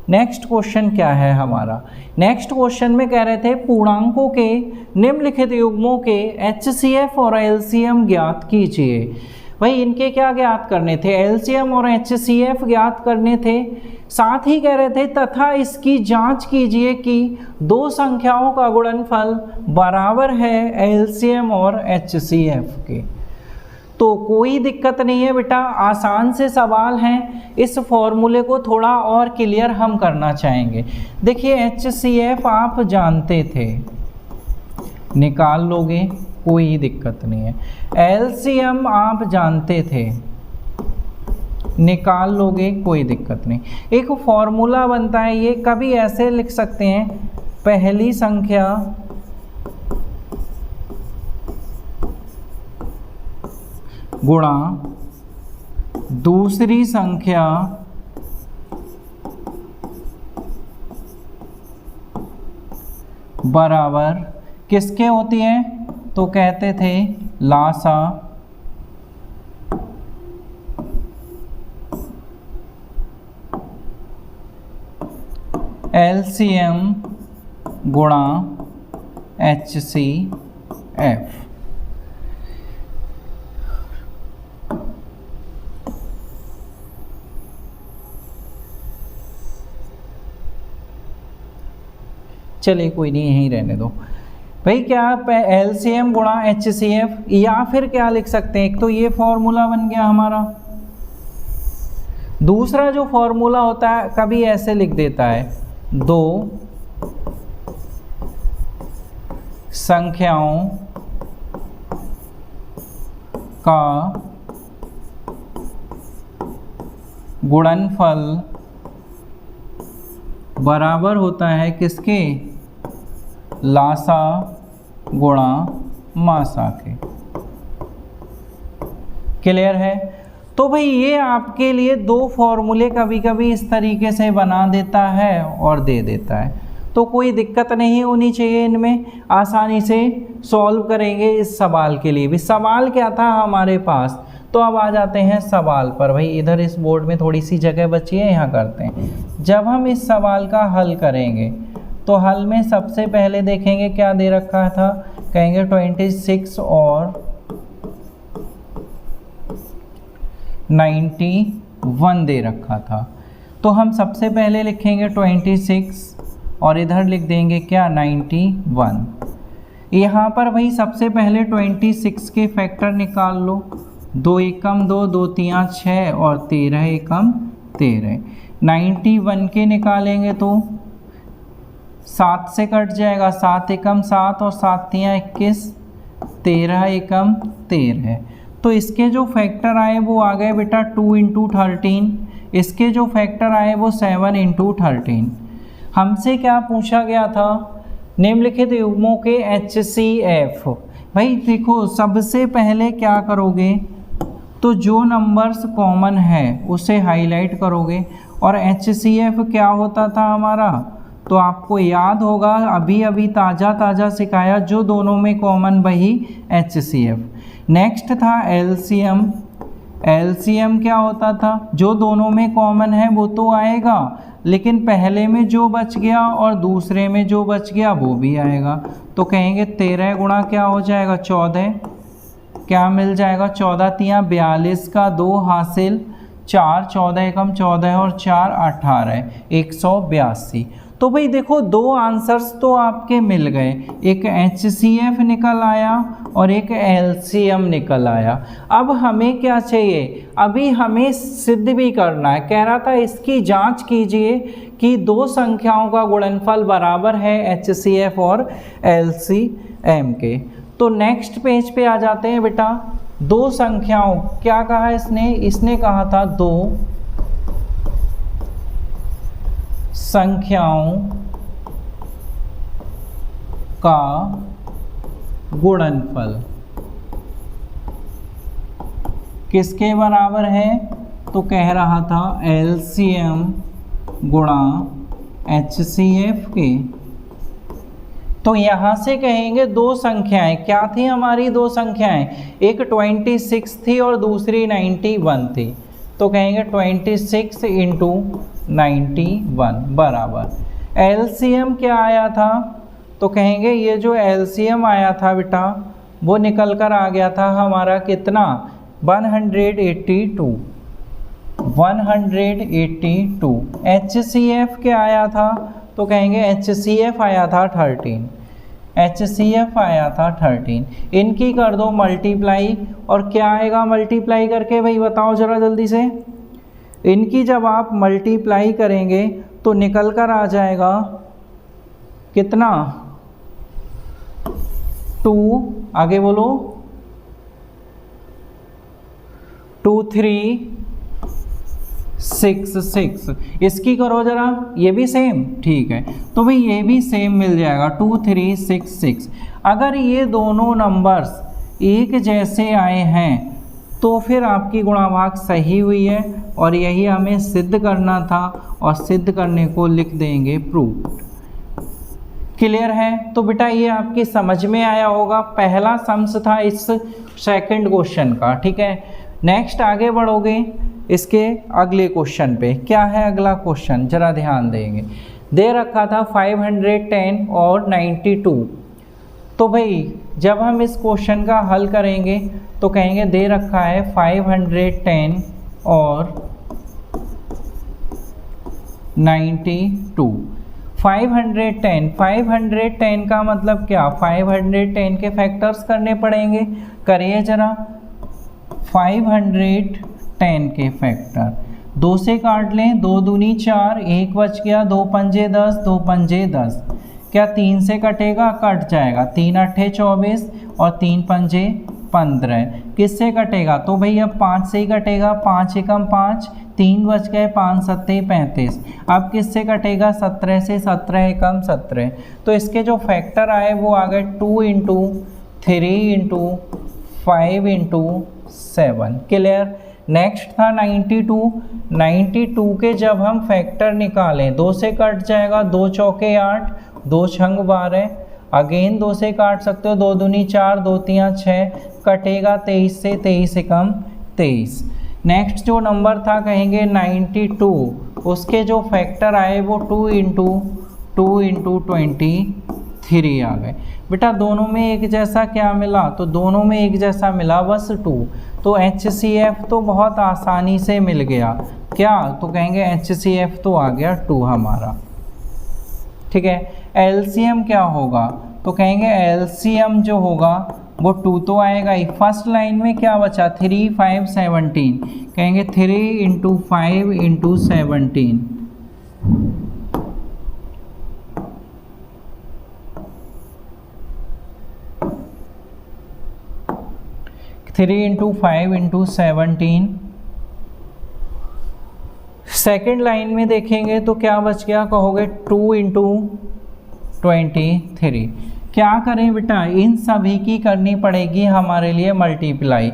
नेक्स्ट क्वेश्चन क्या है हमारा, नेक्स्ट क्वेश्चन में कह रहे थे पूर्णांकों के निम्नलिखित युग्मों के HCF और LCM ज्ञात कीजिए। भाई इनके क्या ज्ञात करने थे, LCM और HCF ज्ञात करने थे। साथ ही कह रहे थे तथा इसकी जांच कीजिए कि दो संख्याओं का गुणनफल बराबर है LCM और HCF के। तो कोई दिक्कत नहीं है बेटा, आसान से सवाल हैं। इस फॉर्मूले को थोड़ा और क्लियर हम करना चाहेंगे। देखिए HCF आप जानते थे, निकाल लोगे, कोई दिक्कत नहीं है। LCM आप जानते थे, निकाल लोगे, कोई दिक्कत नहीं। एक फॉर्मूला बनता है, ये कभी ऐसे लिख सकते हैं, पहली संख्या गुणा दूसरी संख्या बराबर किसके होती है, तो कहते थे लासा LCM गुणा HCF। चलिए कोई नहीं, यहीं रहने दो भाई। क्या LCM गुणा HCF, या फिर क्या लिख सकते हैं, एक तो ये फॉर्मूला बन गया हमारा। दूसरा जो फॉर्मूला होता है कभी ऐसे लिख देता है, 2 संख्याओं का गुणनफल बराबर होता है किसके? लासा गुणा मासा के। क्लियर है? तो भाई ये आपके लिए दो फॉर्मूले कभी कभी इस तरीके से बना देता है और दे देता है, तो कोई दिक्कत नहीं होनी चाहिए, इनमें आसानी से सॉल्व करेंगे। इस सवाल के लिए भी, सवाल क्या था हमारे पास, तो अब आ जाते हैं सवाल पर। भाई इधर इस बोर्ड में थोड़ी सी जगह बची है, यहाँ करते हैं। जब हम इस सवाल का हल करेंगे तो हल में सबसे पहले देखेंगे क्या दे रखा था, कहेंगे 26 और 91 दे रखा था। तो हम सबसे पहले लिखेंगे 26 और इधर लिख देंगे क्या 91। यहाँ पर भाई सबसे पहले 26 के फैक्टर निकाल लो। 2 एकम 2, 2 तियाँ 6 और 13 एकम 13। 91 के निकालेंगे तो 7 से कट जाएगा, 7 एकम 7 और 7 तियाँ 21, 13 एकम 13। तो इसके जो फैक्टर आए वो आ गए बेटा 2 × 13। इसके जो फैक्टर आए वो 7 × 13। हमसे क्या पूछा गया था, निम्नलिखित युग्मों के HCF। भाई देखो सबसे पहले क्या करोगे, तो जो नंबर्स कॉमन है उसे हाईलाइट करोगे। और HCF क्या होता था हमारा, तो आपको याद होगा अभी अभी ताज़ा सिखाया, जो दोनों में कॉमन वही HCF। नेक्स्ट था LCM। LCM क्या होता था, जो दोनों में कॉमन है वो तो आएगा, लेकिन पहले में जो बच गया और दूसरे में जो बच गया वो भी आएगा। तो कहेंगे 13 गुणा क्या हो जाएगा 14, क्या मिल जाएगा 14 तियाँ 42 का 2 हासिल 4, 14 एकम 14 और 4 18, 182। तो भाई देखो दो आंसर्स तो आपके मिल गए, एक HCF निकल आया और एक LCM निकल आया। अब हमें क्या चाहिए, अभी हमें सिद्ध भी करना है। कह रहा था इसकी जांच कीजिए कि दो संख्याओं का गुणनफल बराबर है HCF और LCM के। तो नेक्स्ट पेज पे आ जाते हैं बेटा। दो संख्याओं, क्या कहा इसने कहा था दो संख्याओं का गुणनफल किसके बराबर है, तो कह रहा था LCM गुणा HCF के। तो यहाँ से कहेंगे दो संख्याएं क्या थी हमारी, दो संख्याएं, एक 26 थी और दूसरी 91 थी। तो कहेंगे 26 × 91 बराबर LCM क्या आया था, तो कहेंगे ये जो LCM आया था बेटा वो निकल कर आ गया था हमारा कितना 182। HCF क्या आया था, तो कहेंगे HCF आया था 13। HCF आया था 13। इनकी कर दो मल्टीप्लाई, और क्या आएगा मल्टीप्लाई करके, भाई बताओ ज़रा जल्दी से। इनकी जब आप मल्टीप्लाई करेंगे तो निकल कर आ जाएगा कितना 2, आगे बोलो 2 3 6 6। इसकी करो जरा, ये भी सेम, ठीक है। तो भाई ये भी सेम मिल जाएगा 2 3 6 6। अगर ये दोनों नंबर्स एक जैसे आए हैं तो फिर आपकी गुणाभाग सही हुई है, और यही हमें सिद्ध करना था, और सिद्ध करने को लिख देंगे प्रूफ। क्लियर है? तो बेटा ये आपकी समझ में आया होगा। पहला सम्स था इस सेकंड क्वेश्चन का, ठीक है। नेक्स्ट आगे बढ़ोगे इसके अगले क्वेश्चन पे। क्या है अगला क्वेश्चन, जरा ध्यान देंगे। दे रखा था 510 और 92। तो भाई जब हम इस क्वेश्चन का हल करेंगे तो कहेंगे दे रखा है 510 और 92। 510 का मतलब क्या, 510 के फैक्टर्स करने पड़ेंगे। करिए जरा 510 के फैक्टर, 2 से काट लें, 2 दूनी 4, 1 बच गया, 2 पंजे 10, 2 पंजे 10। क्या 3 से कटेगा? कट जाएगा। 3 अट्ठे 24 और 3 पंजे 15। किससे कटेगा? तो भाई अब 5 से ही कटेगा। 5 एकम 5, 3 बच गए, 5 सत्ते 35। अब किससे कटेगा? 17 से। 17 एकम 17। तो इसके जो फैक्टर आए वो आ गए 2 into 3 into 5 into 7। Clear. Next था 92। 92 के जब हम फैक्टर निकालें, 2 से कट जाएगा, 2 चौके 8, 2 छंग 12। अगेन 2 से काट सकते हो, 2 दूनी 4, 2 तियाँ 6, कटेगा 23 से। 23 एकम 23। नेक्स्ट जो नंबर था कहेंगे 92, उसके जो फैक्टर आए वो 2 इंटू 23 आ गए। बेटा दोनों में एक जैसा क्या मिला? तो दोनों में एक जैसा मिला बस 2। तो HCF तो बहुत आसानी से मिल गया। क्या? तो कहेंगे HCF तो आ गया 2 हमारा। ठीक है। LCM क्या होगा? तो कहेंगे LCM जो होगा वो 2 तो आएगा ही। फर्स्ट लाइन में क्या बचा? 3 5 17। कहेंगे 3 into 5 into 17। 3 into 5 into 17। Second line में देखेंगे तो क्या बच गया? कहोगे 2 इंटू 23। क्या करें बेटा? इन सभी की करनी पड़ेगी हमारे लिए मल्टीप्लाई।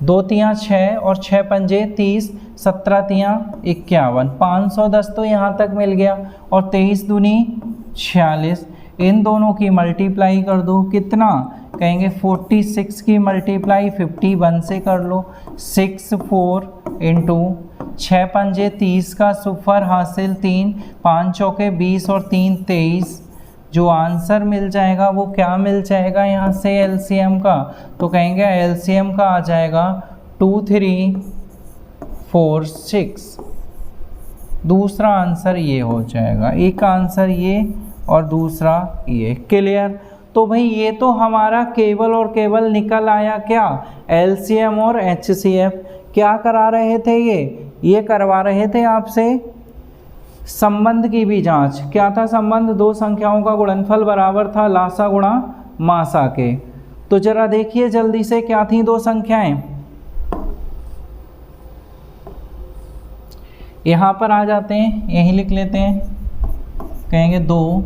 2 तियाँ 6 और 6 पंजे 30, 17 तियाँ 51। 510 तो यहाँ तक मिल गया। और 23 दूनी 46। इन दोनों की मल्टीप्लाई कर दो। कितना? कहेंगे 46 की मल्टीप्लाई 51 से कर लो। 6 4 इंटू 6 पंजे 30 का सुफर हासिल 3, 5 चौके 20 और 3 23। जो आंसर मिल जाएगा वो क्या मिल जाएगा यहाँ से LCM का? तो कहेंगे LCM का आ जाएगा 2 3 4 6। दूसरा आंसर ये हो जाएगा। एक आंसर ये और दूसरा ये। क्लियर। तो भाई ये तो हमारा केवल और केवल निकल आया क्या? LCM और HCF। क्या करा रहे थे ये करवा रहे थे आपसे संबंध की भी जांच। क्या था संबंध? 2 संख्याओं का गुणनफल बराबर था लासा गुणा मासा के। तो जरा देखिए जल्दी से क्या थी 2 संख्याएं। यहां पर आ जाते हैं, यही लिख लेते हैं। कहेंगे 2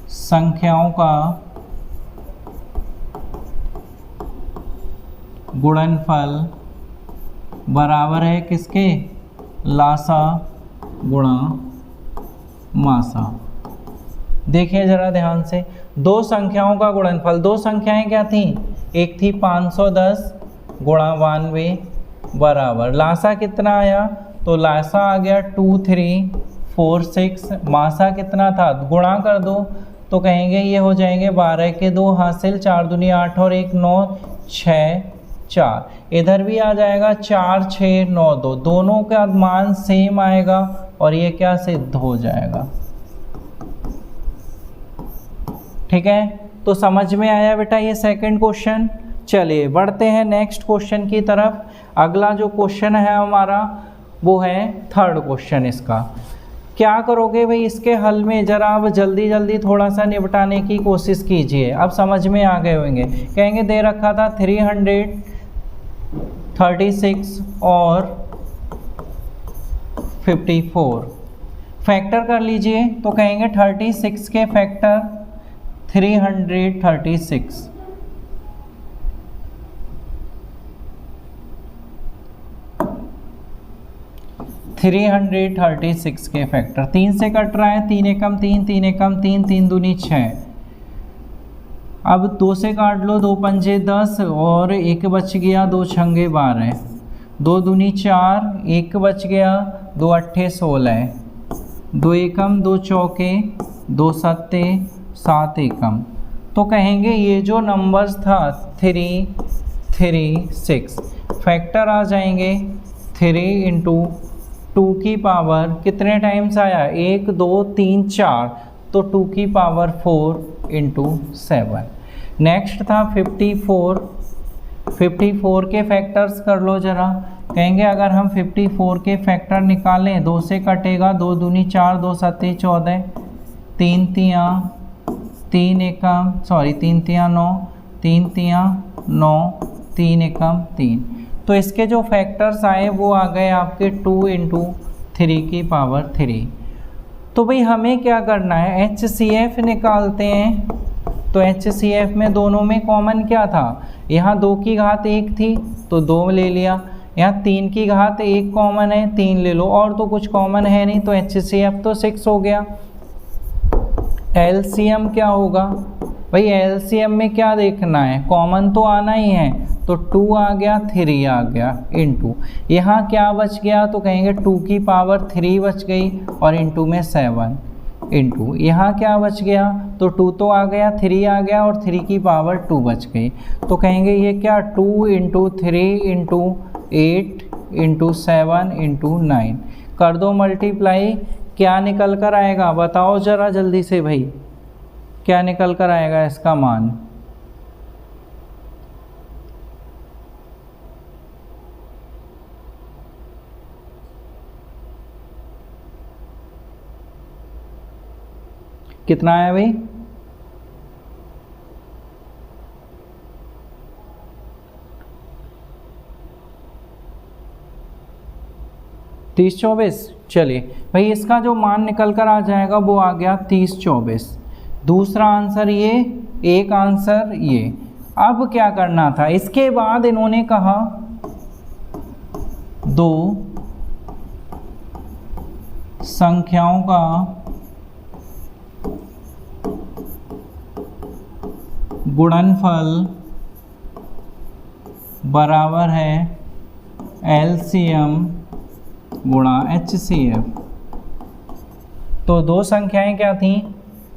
संख्याओं का गुणनफल बराबर है किसके? लासा गुणा मासा। देखिए जरा ध्यान से, 2 संख्याओं का गुणनफल। 2 संख्याएं क्या थी? एक थी 510 गुणा 92 बराबर लासा कितना आया? तो लासा आ गया 2 3 4 6। मासा कितना था? गुणा कर दो तो कहेंगे ये हो जाएंगे 12 के 2 हासिल, 4 दूनी 8 और 1 9, 6 4। इधर भी आ जाएगा 4 6 9 2। दोनों का मान सेम आएगा और ये क्या सिद्ध हो जाएगा। ठीक है। तो समझ में आया बेटा ये सेकंड क्वेश्चन। चलिए बढ़ते हैं नेक्स्ट क्वेश्चन की तरफ। अगला जो क्वेश्चन है हमारा वो है थर्ड क्वेश्चन। इसका क्या करोगे भाई? इसके हल में जरा आप जल्दी जल्दी थोड़ा सा निपटाने की कोशिश कीजिए। अब समझ में आ गए होंगे। कहेंगे दे रखा था 336 और 54। फैक्टर कर लीजिए तो कहेंगे 36 के फैक्टर 336। 336 के फैक्टर। 3 से कट रहा है, 3 एकम 3, 3 एकम 3, 3 दूनी 6। अब 2 से काट लो, 2 पंजे 10 और 1 बच गया, 2 छंगे 12, 2 दूनी 4, 1 बच गया, 2 अट्ठे 16, 2 एकम 2 चौके 2 सत्ते 7 एकम। तो कहेंगे ये जो नंबर्स था 336 फैक्टर आ जाएंगे 3 इंटू 2 की पावर कितने टाइम्स आया? 1 2 3 4, तो 2 की पावर 4 इंटू 7। नेक्स्ट था 54। 54 के फैक्टर्स कर लो जरा। कहेंगे अगर हम 54 के फैक्टर निकालें, 2 से कटेगा, 2 दूनी 4, 2 सत्ते 14, 3 तियाँ 3 एकम 3 तियाँ 9, 3 तियाँ 9, 3 एकम 3। तो इसके जो फैक्टर्स आए वो आ गए आपके 2 × 3 की पावर 3। तो भाई हमें क्या करना है, HCF निकालते हैं। तो HCF में दोनों में कॉमन क्या था, यहाँ 2 की घात 1 थी तो 2 ले लिया, यहाँ 3 की घात 1 कॉमन है 3 ले लो, और तो कुछ कॉमन है नहीं, तो HCF तो 6 हो गया। LCM क्या होगा भाई, LCM में क्या देखना है, कॉमन तो आना ही है, तो 2 आ गया 3 आ गया इनटू, यहाँ क्या बच गया, तो कहेंगे 2 की पावर 3 बच गई और इनटू में 7 इनटू, यहाँ क्या बच गया, तो 2 तो आ गया 3 आ गया और 3 की पावर 2 बच गई। तो कहेंगे ये क्या 2 × 3 × 8 × 7 × 9 कर दो मल्टीप्लाई, क्या निकल कर आएगा बताओ ज़रा जल्दी से भाई, क्या निकल कर आएगा इसका मान। कितना आया भाई, 30-24। चलिए भाई इसका जो मान निकल कर आ जाएगा वो आ गया 30-24। दूसरा आंसर ये, एक आंसर ये। अब क्या करना था, इसके बाद इन्होंने कहा 2 संख्याओं का गुणनफल बराबर है LCM गुणा HCF। तो 2 संख्याएं क्या थी,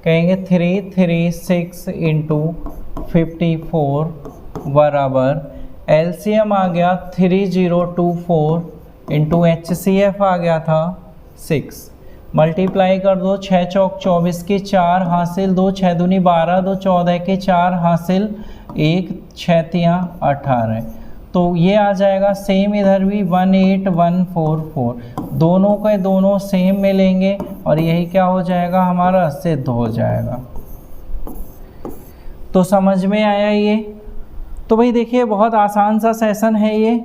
कहेंगे 336 × 54 बराबर LCM आ गया 3024 × HCF आ गया था 6। मल्टीप्लाई कर दो, 6 चौक 24 की 4 हासिल, 2 6 दूनी 12, 2 14 के 4 हासिल, 1 6 तियाँ 18। तो ये आ जाएगा सेम इधर भी 18144, दोनों के दोनों सेम मिलेंगे और यही क्या हो जाएगा हमारा, सिद्ध हो जाएगा। तो समझ में आया ये। तो भाई देखिए बहुत आसान सा सेशन है ये।